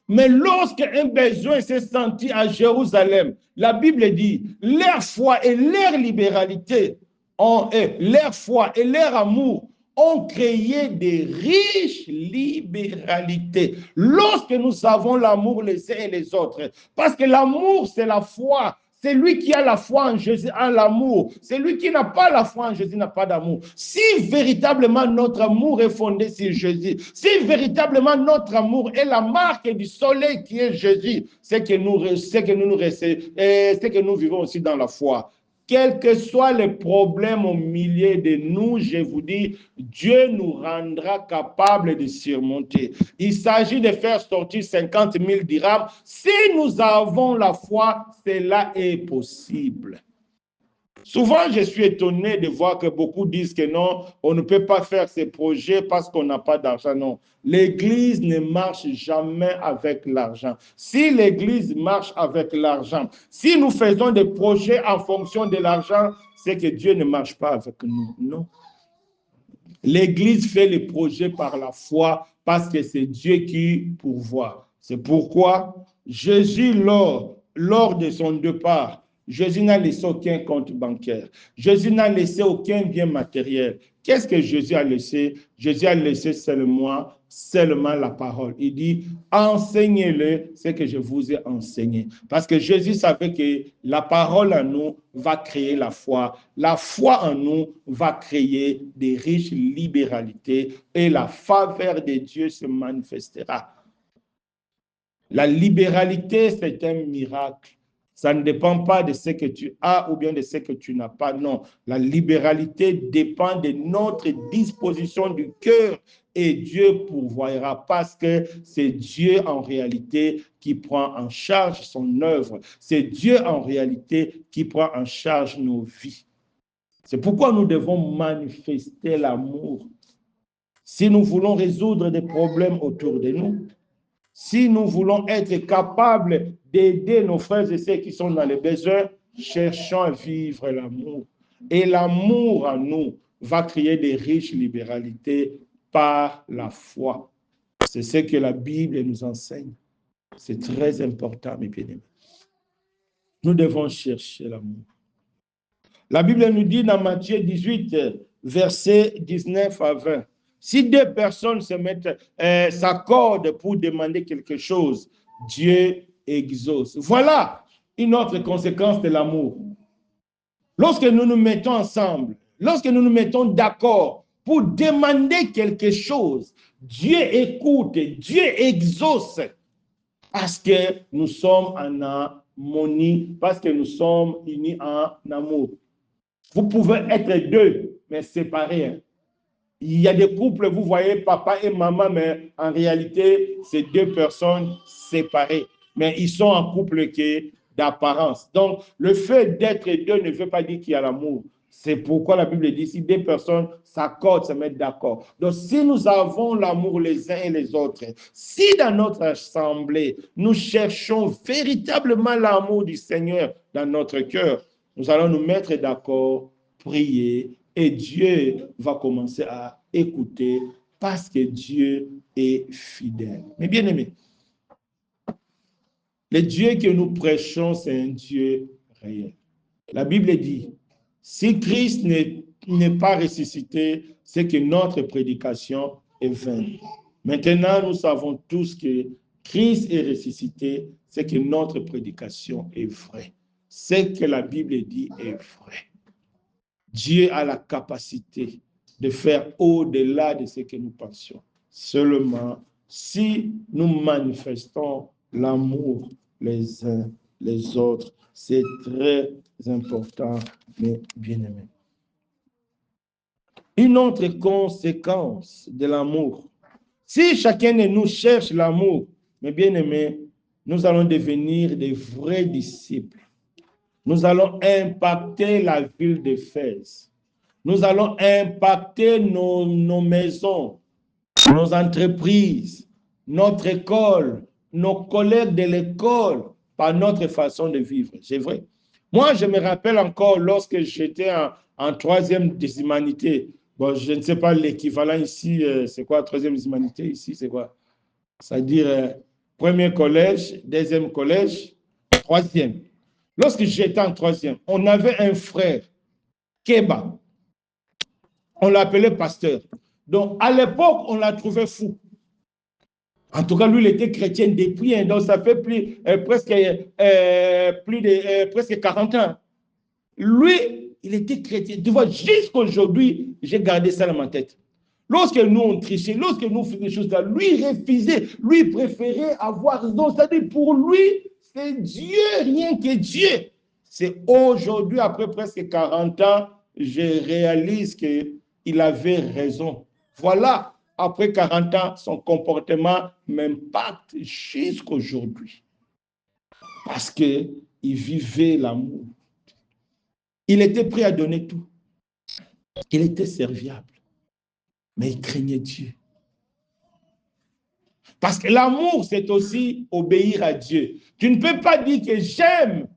Mais lorsqu'un besoin s'est senti à Jérusalem, la Bible dit, leur foi et leur libéralité, leur foi et leur amour ont créé des riches libéralités. Lorsque nous avons l'amour les uns et les autres, parce que l'amour, c'est la foi. C'est lui qui a la foi en Jésus, a l'amour. C'est lui qui n'a pas la foi en Jésus, n'a pas d'amour. Si véritablement notre amour est fondé sur Jésus, si véritablement notre amour est la marque du soleil qui est Jésus, c'est que nous vivons aussi dans la foi. Quels que soient les problèmes au milieu de nous, je vous dis, Dieu nous rendra capables de surmonter. Il s'agit de faire sortir 50 000 dirhams. Si nous avons la foi, cela est possible. Souvent, je suis étonné de voir que beaucoup disent que non, on ne peut pas faire ces projets parce qu'on n'a pas d'argent. Non, l'Église ne marche jamais avec l'argent. Si l'Église marche avec l'argent, si nous faisons des projets en fonction de l'argent, c'est que Dieu ne marche pas avec nous. Non. L'Église fait les projets par la foi parce que c'est Dieu qui pourvoit. C'est pourquoi Jésus, lors de son départ, Jésus n'a laissé aucun compte bancaire. Jésus n'a laissé aucun bien matériel. Qu'est-ce que Jésus a laissé? Jésus a laissé seulement la parole. Il dit, enseignez-le ce que je vous ai enseigné. Parce que Jésus savait que la parole en nous va créer la foi. La foi en nous va créer des riches libéralités et la faveur de Dieu se manifestera. La libéralité, c'est un miracle. Ça ne dépend pas de ce que tu as ou bien de ce que tu n'as pas. Non, la libéralité dépend de notre disposition du cœur et Dieu pourvoira parce que c'est Dieu en réalité qui prend en charge son œuvre. C'est Dieu en réalité qui prend en charge nos vies. C'est pourquoi nous devons manifester l'amour. Si nous voulons résoudre des problèmes autour de nous, si nous voulons être capables d'aider nos frères et sœurs qui sont dans les besoins, cherchons à vivre l'amour. Et l'amour en nous va créer des riches libéralités par la foi. C'est ce que la Bible nous enseigne. C'est très important, mes bien-aimés. Nous devons chercher l'amour. La Bible nous dit dans Matthieu 18, versets 19 à 20, si 2 personnes s'accordent pour demander quelque chose, Dieu exauce. Voilà une autre conséquence de l'amour. Lorsque nous nous mettons ensemble, lorsque nous nous mettons d'accord pour demander quelque chose, Dieu écoute, Dieu exauce parce que nous sommes en harmonie, parce que nous sommes unis en amour. Vous pouvez être 2, mais séparés. Hein. Il y a des couples, vous voyez, papa et maman, mais en réalité, c'est 2 personnes séparées. Mais ils sont en couple d'apparence. Donc, le fait d'être 2 ne veut pas dire qu'il y a l'amour. C'est pourquoi la Bible dit, si 2 personnes s'accordent, se mettent d'accord. Donc, si nous avons l'amour les uns et les autres, si dans notre assemblée, nous cherchons véritablement l'amour du Seigneur dans notre cœur, nous allons nous mettre d'accord, prier, et Dieu va commencer à écouter parce que Dieu est fidèle. Mais bien aimé, Le Dieu que nous prêchons, c'est un Dieu réel. La Bible dit, si Christ n'est pas ressuscité, c'est que notre prédication est vaine. Maintenant, nous savons tous que Christ est ressuscité, c'est que notre prédication est vraie. Ce que la Bible dit est vrai. Dieu a la capacité de faire au-delà de ce que nous pensions. Seulement, si nous manifestons l'amour les uns les autres, c'est très important, mes bien-aimés. Une autre conséquence de l'amour. Si chacun de nous cherche l'amour, mes bien-aimés, nous allons devenir des vrais disciples. Nous allons impacter la ville d'Éphèse. Nous allons impacter nos maisons, nos entreprises, notre école, nos collègues de l'école par notre façon de vivre. C'est vrai. Moi, je me rappelle encore lorsque j'étais en troisième des humanités. Bon, je ne sais pas l'équivalent ici, c'est quoi troisième des humanités ici, c'est quoi? C'est-à-dire premier collège, deuxième collège, troisième. Lorsque j'étais en troisième, on avait un frère, Keba. On l'appelait pasteur. Donc, à l'époque, on l'a trouvé fou. En tout cas, lui, il était chrétien depuis, hein, donc ça fait presque 40 ans. Lui, il était chrétien. Tu vois, jusqu'aujourd'hui, j'ai gardé ça dans ma tête. Lorsque nous, on trichait, lorsque nous faisions des choses là, lui refusait, lui préférait avoir raison. C'est-à-dire, pour lui, c'est Dieu, rien que Dieu. C'est aujourd'hui, après presque 40 ans, je réalise qu'il avait raison. Voilà, après 40 ans, son comportement m'impacte jusqu'aujourd'hui. Parce qu'il vivait l'amour. Il était prêt à donner tout. Il était serviable. Mais il craignait Dieu. Parce que l'amour, c'est aussi obéir à Dieu. Tu ne peux pas dire que j'aime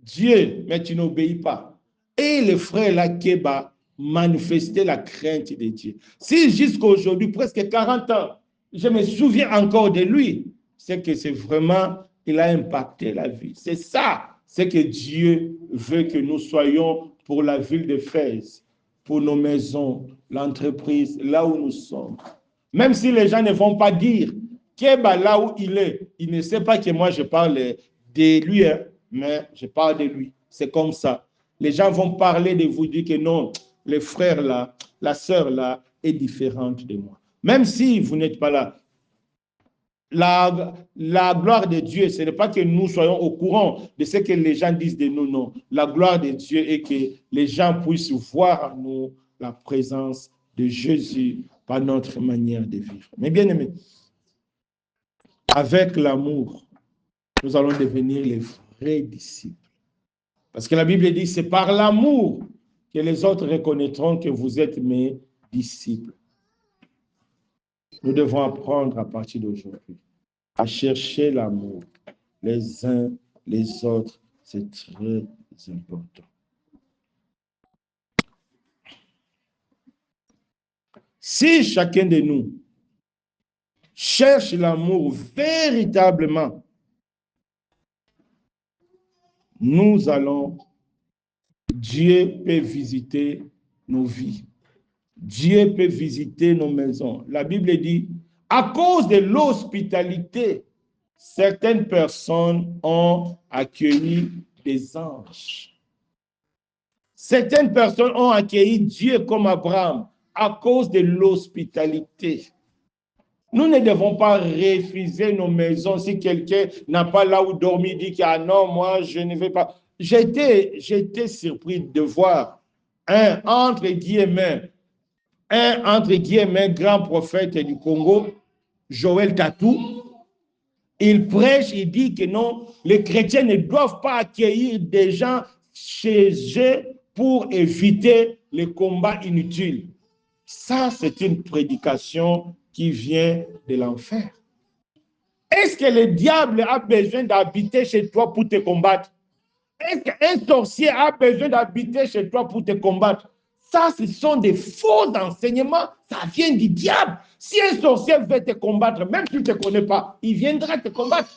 Dieu, mais tu n'obéis pas. Et le frère là, Keba, manifestait la crainte de Dieu. Si jusqu'à aujourd'hui, presque 40 ans, je me souviens encore de lui, c'est que c'est vraiment, il a impacté la vie. C'est ça, c'est que Dieu veut que nous soyons pour la ville d'Éphèse, pour nos maisons, l'entreprise, là où nous sommes. Même si les gens ne vont pas dire, Keba, là où il est, il ne sait pas que moi je parle de lui, hein, mais je parle de lui. C'est comme ça. Les gens vont parler de vous, dire que non, le frère là, la sœur là est différente de moi. Même si vous n'êtes pas là. La gloire de Dieu, ce n'est pas que nous soyons au courant de ce que les gens disent de nous, non. La gloire de Dieu est que les gens puissent voir en nous la présence de Jésus par notre manière de vivre. Mais bien aimés, avec l'amour, nous allons devenir les vrais disciples. Parce que la Bible dit, c'est par l'amour que les autres reconnaîtront que vous êtes mes disciples. Nous devons apprendre à partir d'aujourd'hui à chercher l'amour les uns les autres. C'est très important. Si chacun de nous cherche l'amour véritablement, nous allons, Dieu peut visiter nos vies. Dieu peut visiter nos maisons. La Bible dit, à cause de l'hospitalité, certaines personnes ont accueilli des anges. Certaines personnes ont accueilli Dieu comme Abraham à cause de l'hospitalité. Nous ne devons pas refuser nos maisons si quelqu'un n'a pas là où dormir, dit que ah non, moi je ne vais pas. J'étais surpris de voir un entre guillemets grand prophète du Congo, Joël Tatou. Il prêche, il dit que non, les chrétiens ne doivent pas accueillir des gens chez eux pour éviter les combats inutiles. Ça, c'est une prédication qui vient de l'enfer. Est-ce que le diable a besoin d'habiter chez toi pour te combattre? Est-ce qu'un sorcier a besoin d'habiter chez toi pour te combattre? Ça, ce sont des faux enseignements. Ça vient du diable. Si un sorcier veut te combattre, même si tu ne te connais pas, il viendra te combattre.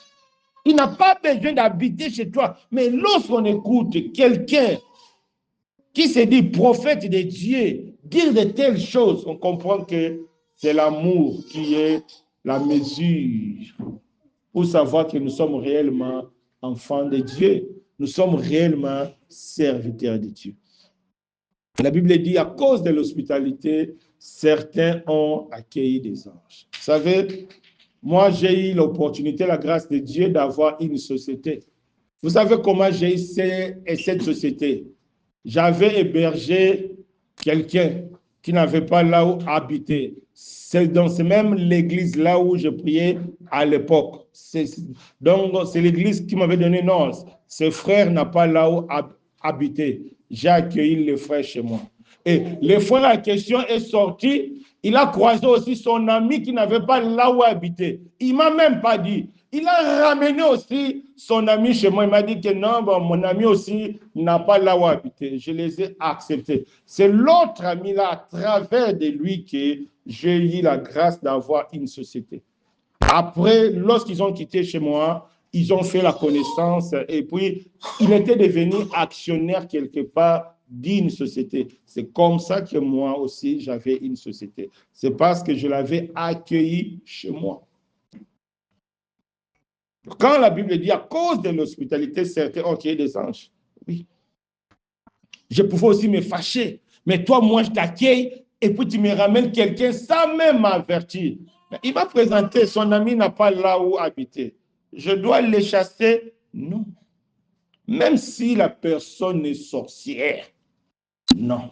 Il n'a pas besoin d'habiter chez toi. Mais lorsqu'on écoute quelqu'un qui se dit prophète de Dieu, dire de telles choses, on comprend que c'est l'amour qui est la mesure pour savoir que nous sommes réellement enfants de Dieu. Nous sommes réellement serviteurs de Dieu. La Bible dit, à cause de l'hospitalité, certains ont accueilli des anges. Vous savez, moi, j'ai eu l'opportunité, la grâce de Dieu, d'avoir une société. Vous savez comment j'ai eu cette société? J'avais hébergé quelqu'un qui n'avait pas là où habiter. C'est dans même l'église là où je priais à l'époque. Donc, c'est l'église qui m'avait donné non. Ce frère n'a pas là où habiter. J'ai accueilli le frère chez moi. Et le frère en question est sorti. Il a croisé aussi son ami qui n'avait pas là où habiter. Il ne m'a même pas dit. Il a ramené aussi son ami chez moi. Il m'a dit que non, bon, mon ami aussi n'a pas là où habiter. Je les ai acceptés. C'est l'autre ami là, à travers de lui, que j'ai eu la grâce d'avoir une société. Après, lorsqu'ils ont quitté chez moi, ils ont fait la connaissance et puis il était devenu actionnaire quelque part d'une société. C'est comme ça que moi aussi, j'avais une société. C'est parce que je l'avais accueilli chez moi. Quand la Bible dit à cause de l'hospitalité, certains ont créé des anges. Oui. Je pouvais aussi me fâcher. Mais toi, moi, je t'accueille et puis tu me ramènes quelqu'un sans même m'avertir. Il m'a présenté, son ami n'a pas là où habiter. Je dois les chasser? Non. Même si la personne est sorcière. Non.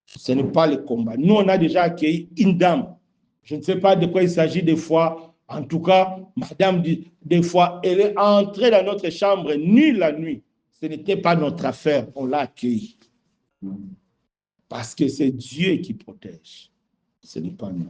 Ce n'est pas le combat. Nous, on a déjà accueilli une dame. Je ne sais pas de quoi il s'agit des fois. En tout cas, madame, des fois, elle est entrée dans notre chambre nue la nuit. Ce n'était pas notre affaire. On l'a accueillie. Parce que c'est Dieu qui protège. Ce n'est pas nous.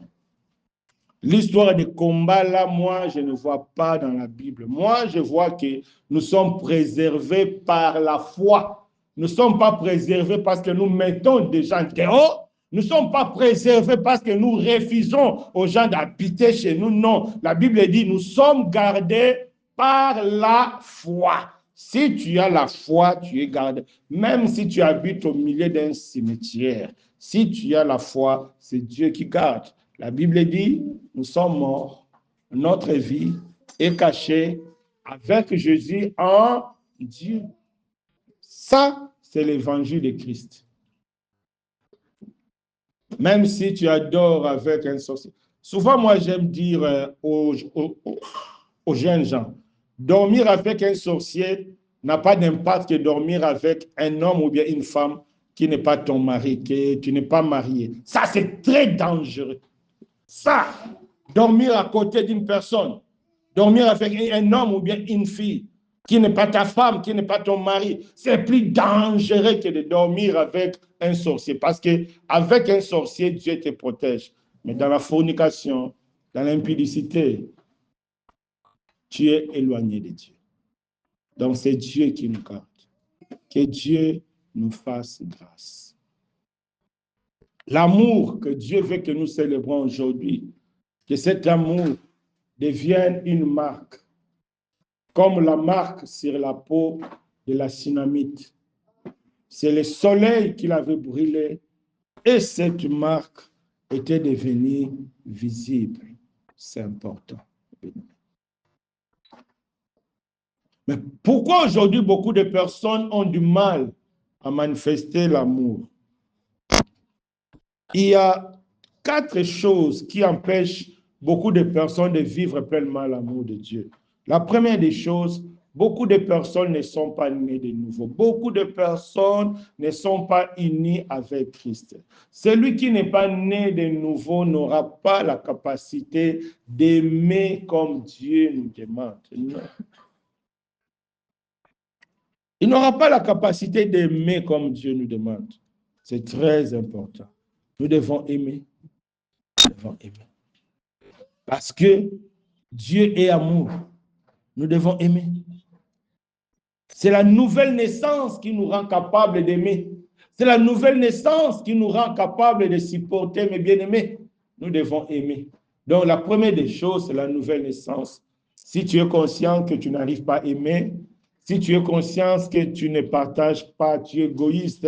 L'histoire des combats, là, moi, je ne vois pas dans la Bible. Moi, je vois que nous sommes préservés par la foi. Nous ne sommes pas préservés parce que nous mettons des gens dehors. Nous ne sommes pas préservés parce que nous refusons aux gens d'habiter chez nous. Non, la Bible dit, nous sommes gardés par la foi. Si tu as la foi, tu es gardé. Même si tu habites au milieu d'un cimetière, si tu as la foi, c'est Dieu qui garde. La Bible dit, nous sommes morts, notre vie est cachée avec Jésus en Dieu. Ça, c'est l'évangile de Christ. Même si tu adores avec un sorcier. Souvent, moi, j'aime dire aux jeunes gens, dormir avec un sorcier n'a pas d'impact que dormir avec un homme ou bien une femme qui n'est pas ton mari, que tu n'es pas marié. Ça, c'est très dangereux. Ça, dormir à côté d'une personne, dormir avec un homme ou bien une fille qui n'est pas ta femme, qui n'est pas ton mari, c'est plus dangereux que de dormir avec un sorcier. Parce qu'avec un sorcier, Dieu te protège. Mais dans la fornication, dans l'impudicité, tu es éloigné de Dieu. Donc c'est Dieu qui nous garde. Que Dieu nous fasse grâce. L'amour que Dieu veut que nous célébrons aujourd'hui, que cet amour devienne une marque, comme la marque sur la peau de la Sunamite. C'est le soleil qui l'avait brûlé et cette marque était devenue visible. C'est important. Mais pourquoi aujourd'hui beaucoup de personnes ont du mal à manifester l'amour? Il y a 4 choses qui empêchent beaucoup de personnes de vivre pleinement l'amour de Dieu. La première des choses, beaucoup de personnes ne sont pas nées de nouveau. Beaucoup de personnes ne sont pas unies avec Christ. Celui qui n'est pas né de nouveau n'aura pas la capacité d'aimer comme Dieu nous demande. Non. Il n'aura pas la capacité d'aimer comme Dieu nous demande. C'est très important. Nous devons aimer. Nous devons aimer. Parce que Dieu est amour. Nous devons aimer. C'est la nouvelle naissance qui nous rend capables d'aimer. C'est la nouvelle naissance qui nous rend capables de supporter mes bien-aimés. Nous devons aimer. Donc la première des choses, c'est la nouvelle naissance. Si tu es conscient que tu n'arrives pas à aimer, si tu es conscient que tu ne partages pas, tu es égoïste,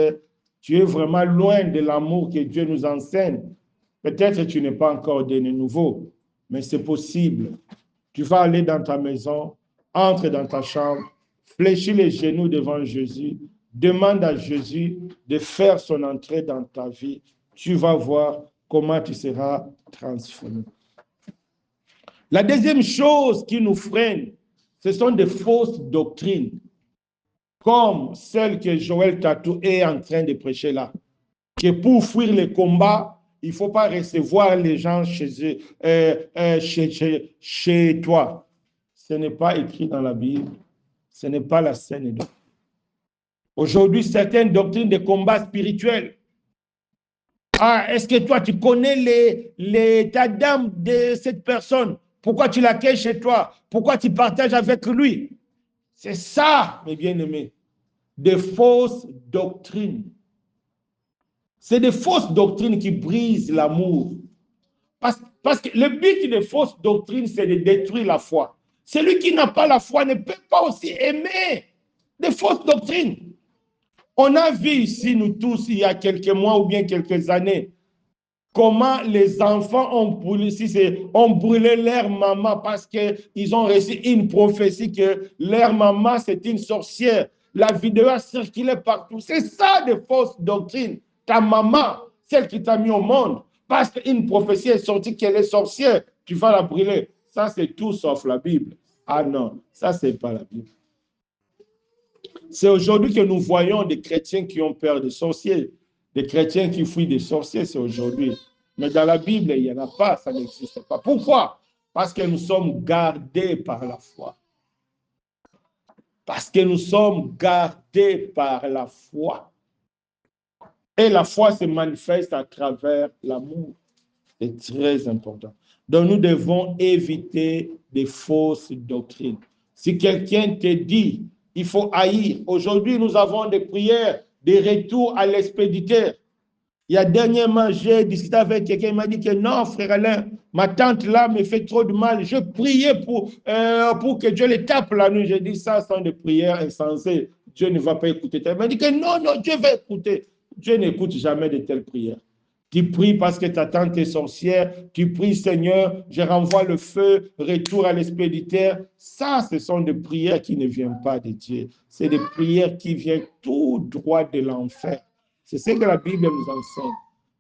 tu es vraiment loin de l'amour que Dieu nous enseigne, peut-être que tu n'es pas encore né nouveau, mais c'est possible. Tu vas aller dans ta maison, entre dans ta chambre, fléchis les genoux devant Jésus, demande à Jésus de faire son entrée dans ta vie. Tu vas voir comment tu seras transformé. La deuxième chose qui nous freine, ce sont des fausses doctrines, comme celle que Joël Tatou est en train de prêcher là, que pour fuir les combats, il ne faut pas recevoir les gens chez toi. Ce n'est pas écrit dans la Bible, ce n'est pas la saine doctrine. Aujourd'hui, certaines doctrines de combat spirituel. Ah, est-ce que toi, tu connais l'état d'âme de cette personne? Pourquoi tu l'accueilles chez toi? Pourquoi tu partages avec lui? C'est ça, mes bien-aimés, des fausses doctrines. C'est des fausses doctrines qui brisent l'amour. Parce que le but des fausses doctrines, c'est de détruire la foi. Celui qui n'a pas la foi ne peut pas aussi aimer des fausses doctrines. On a vu ici, nous tous, il y a quelques mois ou bien quelques années, comment les enfants ont brûlé leur maman parce qu'ils ont reçu une prophétie que leur maman, c'est une sorcière. La vidéo a circulé partout. C'est ça des fausses doctrines. Ta maman, celle qui t'a mis au monde, parce qu'une prophétie est sortie qu'elle est sorcière, tu vas la brûler. Ça, c'est tout sauf la Bible. Ah non, ça, c'est pas la Bible. C'est aujourd'hui que nous voyons des chrétiens qui ont peur des sorciers, des chrétiens qui fuient des sorciers, c'est aujourd'hui. Mais dans la Bible, il n'y en a pas, ça n'existe pas. Pourquoi? Parce que nous sommes gardés par la foi. Parce que nous sommes gardés par la foi. Et la foi se manifeste à travers l'amour. C'est très important. Donc nous devons éviter des fausses doctrines. Si quelqu'un te dit, il faut haïr. Aujourd'hui, nous avons des prières, des retours à l'expéditeur. Il y a dernièrement, j'ai discuté avec quelqu'un, il m'a dit que non, frère Alain, ma tante là me fait trop de mal. Je priais pour que Dieu les tape la nuit. J'ai dit, ça sont des prières insensées. Dieu ne va pas écouter. Il m'a dit que non, non, Dieu va écouter. Dieu n'écoute jamais de telles prières. Tu pries parce que ta tante est sorcière. Tu pries, Seigneur, je renvoie le feu, retour à l'expéditeur. Ça, ce sont des prières qui ne viennent pas de Dieu. C'est des prières qui viennent tout droit de l'enfer. C'est ce que la Bible nous enseigne.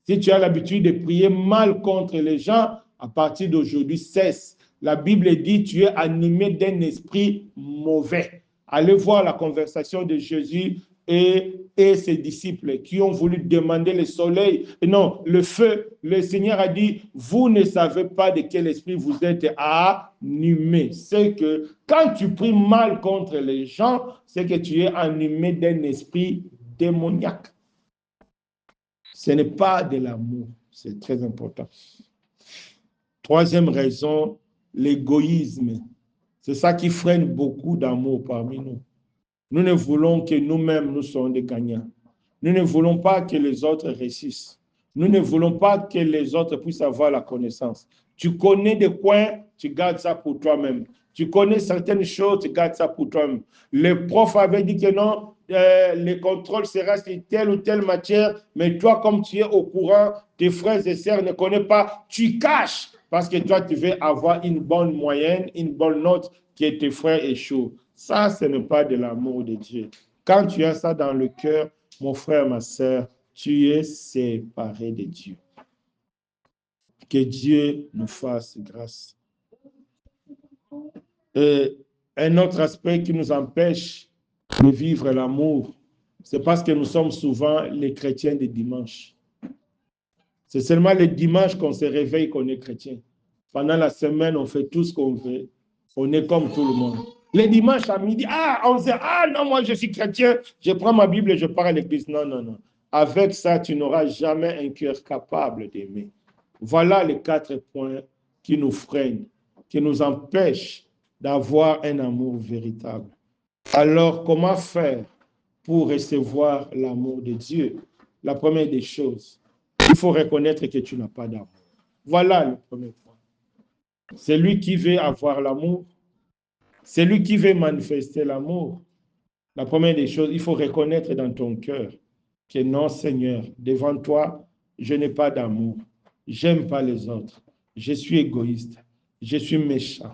Si tu as l'habitude de prier mal contre les gens, à partir d'aujourd'hui, cesse. La Bible dit, tu es animé d'un esprit mauvais. Allez voir la conversation de Jésus et ses disciples qui ont voulu demander le soleil, non, le feu. Le Seigneur a dit, vous ne savez pas de quel esprit vous êtes animé. C'est que quand tu pries mal contre les gens, c'est que tu es animé d'un esprit démoniaque. Ce n'est pas de l'amour. C'est très important. Troisième raison, l'égoïsme. C'est ça qui freine beaucoup d'amour parmi nous. Nous ne voulons que nous-mêmes, nous soyons des gagnants. Nous ne voulons pas que les autres réussissent. Nous ne voulons pas que les autres puissent avoir la connaissance. Tu connais des coins, tu gardes ça pour toi-même. Tu connais certaines choses, tu gardes ça pour toi-même. Le prof avait dit que non, le contrôle sera sur telle ou telle matière, mais toi, comme tu es au courant, tes frères et sœurs ne connaissent pas, tu caches parce que toi, tu veux avoir une bonne moyenne, une bonne note que tes frères échouent. Ça, ce n'est pas de l'amour de Dieu. Quand tu as ça dans le cœur, mon frère, ma sœur, tu es séparé de Dieu. Que Dieu nous fasse grâce. Et un autre aspect qui nous empêche de vivre l'amour, c'est parce que nous sommes souvent les chrétiens des dimanches. C'est seulement les dimanches qu'on se réveille qu'on est chrétien. Pendant la semaine, on fait tout ce qu'on veut. On est comme tout le monde. Les dimanches à midi, on se dit, non, moi je suis chrétien, je prends ma Bible et je pars à l'église. Non, non, non. Avec ça, tu n'auras jamais un cœur capable d'aimer. Voilà les 4 points qui nous freinent, qui nous empêchent d'avoir un amour véritable. Alors, comment faire pour recevoir l'amour de Dieu? La première des choses, il faut reconnaître que tu n'as pas d'amour. Voilà le premier point. Celui qui veut avoir l'amour Celui qui veut manifester l'amour, la première des choses, il faut reconnaître dans ton cœur que non, Seigneur, devant toi, je n'ai pas d'amour. J'aime pas les autres. Je suis égoïste. Je suis méchant.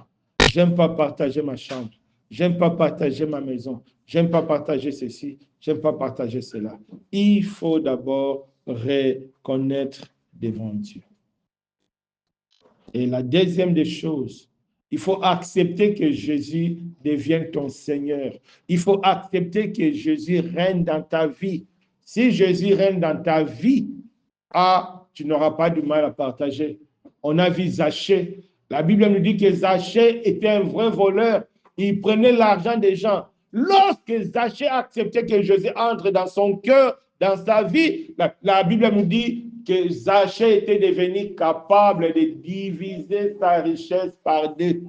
J'aime pas partager ma chambre. J'aime pas partager ma maison. J'aime pas partager ceci. J'aime pas partager cela. Il faut d'abord reconnaître devant Dieu. Et la deuxième des choses, il faut accepter que Jésus devienne ton Seigneur. Il faut accepter que Jésus règne dans ta vie. Si Jésus règne dans ta vie, tu n'auras pas du mal à partager. On a vu Zachée. La Bible nous dit que Zachée était un vrai voleur. Il prenait l'argent des gens. Lorsque Zachée acceptait que Jésus entre dans son cœur, dans sa vie, la Bible nous dit que Zachée était devenu capable de diviser sa richesse par deux.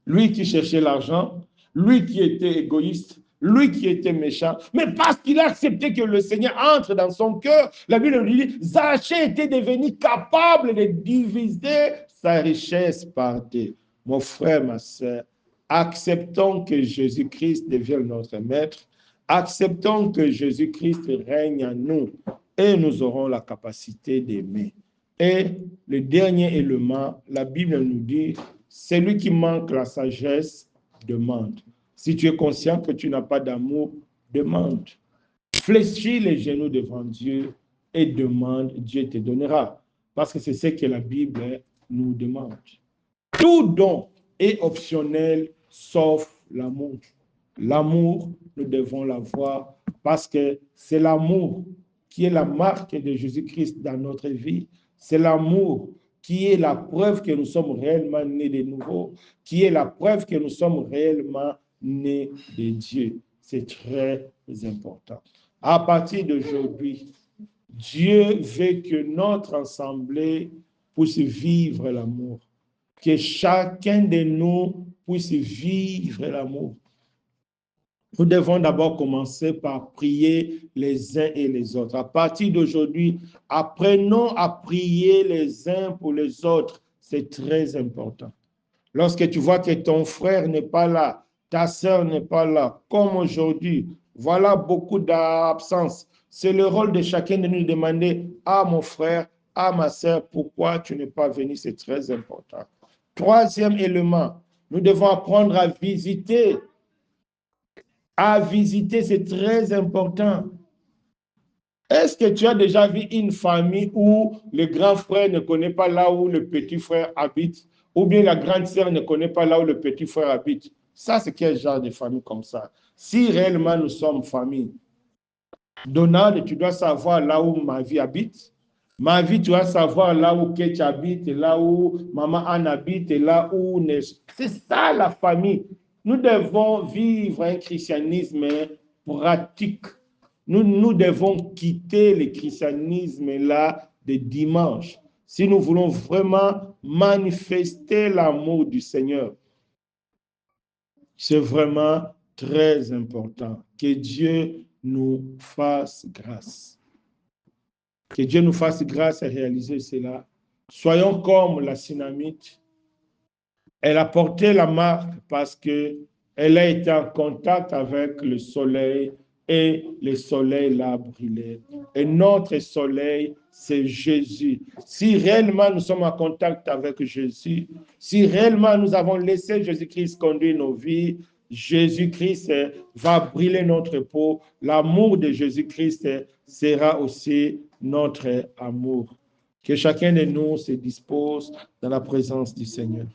Lui qui cherchait l'argent, lui qui était égoïste, lui qui était méchant, mais parce qu'il a accepté que le Seigneur entre dans son cœur, la Bible nous dit, Zachée était devenu capable de diviser sa richesse par deux. Mon frère, ma soeur, acceptons que Jésus-Christ devienne notre maître, acceptons que Jésus-Christ règne en nous et nous aurons la capacité d'aimer. Et le dernier élément, la Bible nous dit, celui qui manque la sagesse demande. Si tu es conscient que tu n'as pas d'amour, demande. Fléchis les genoux devant Dieu et demande, Dieu te donnera. Parce que c'est ce que la Bible nous demande. Tout don est optionnel sauf l'amour. L'amour, nous devons l'avoir parce que c'est l'amour qui est la marque de Jésus-Christ dans notre vie. C'est l'amour qui est la preuve que nous sommes réellement nés de nouveau, qui est la preuve que nous sommes réellement nés de Dieu. C'est très important. À partir d'aujourd'hui, Dieu veut que notre assemblée puisse vivre l'amour, que chacun de nous puisse vivre l'amour. Nous devons d'abord commencer par prier les uns et les autres. À partir d'aujourd'hui, apprenons à prier les uns pour les autres. C'est très important. Lorsque tu vois que ton frère n'est pas là, ta sœur n'est pas là, comme aujourd'hui, voilà beaucoup d'absence. C'est le rôle de chacun de nous demander à mon frère, à ma sœur, pourquoi tu n'es pas venu. C'est très important. Troisième élément, nous devons apprendre à visiter. À visiter, c'est très important. Est-ce que tu as déjà vu une famille où le grand frère ne connaît pas là où le petit frère habite, ou bien la grande sœur ne connaît pas là où le petit frère habite? Ça, c'est quel genre de famille comme ça? Si réellement nous sommes famille, Donald, tu dois savoir là où ma vie habite. Ma vie, tu dois savoir là où Ketch habite, là où Maman Anne habite, là où... C'est ça la famille. Nous devons vivre un christianisme pratique. Nous devons quitter le christianisme-là de dimanche. Si nous voulons vraiment manifester l'amour du Seigneur, c'est vraiment très important que Dieu nous fasse grâce. Que Dieu nous fasse grâce à réaliser cela. Soyons comme la Sunamite. Elle a porté la marque parce qu'elle a été en contact avec le soleil et le soleil l'a brûlé. Et notre soleil, c'est Jésus. Si réellement nous sommes en contact avec Jésus, si réellement nous avons laissé Jésus-Christ conduire nos vies, Jésus-Christ va brûler notre peau. L'amour de Jésus-Christ sera aussi notre amour. Que chacun de nous se dispose dans la présence du Seigneur.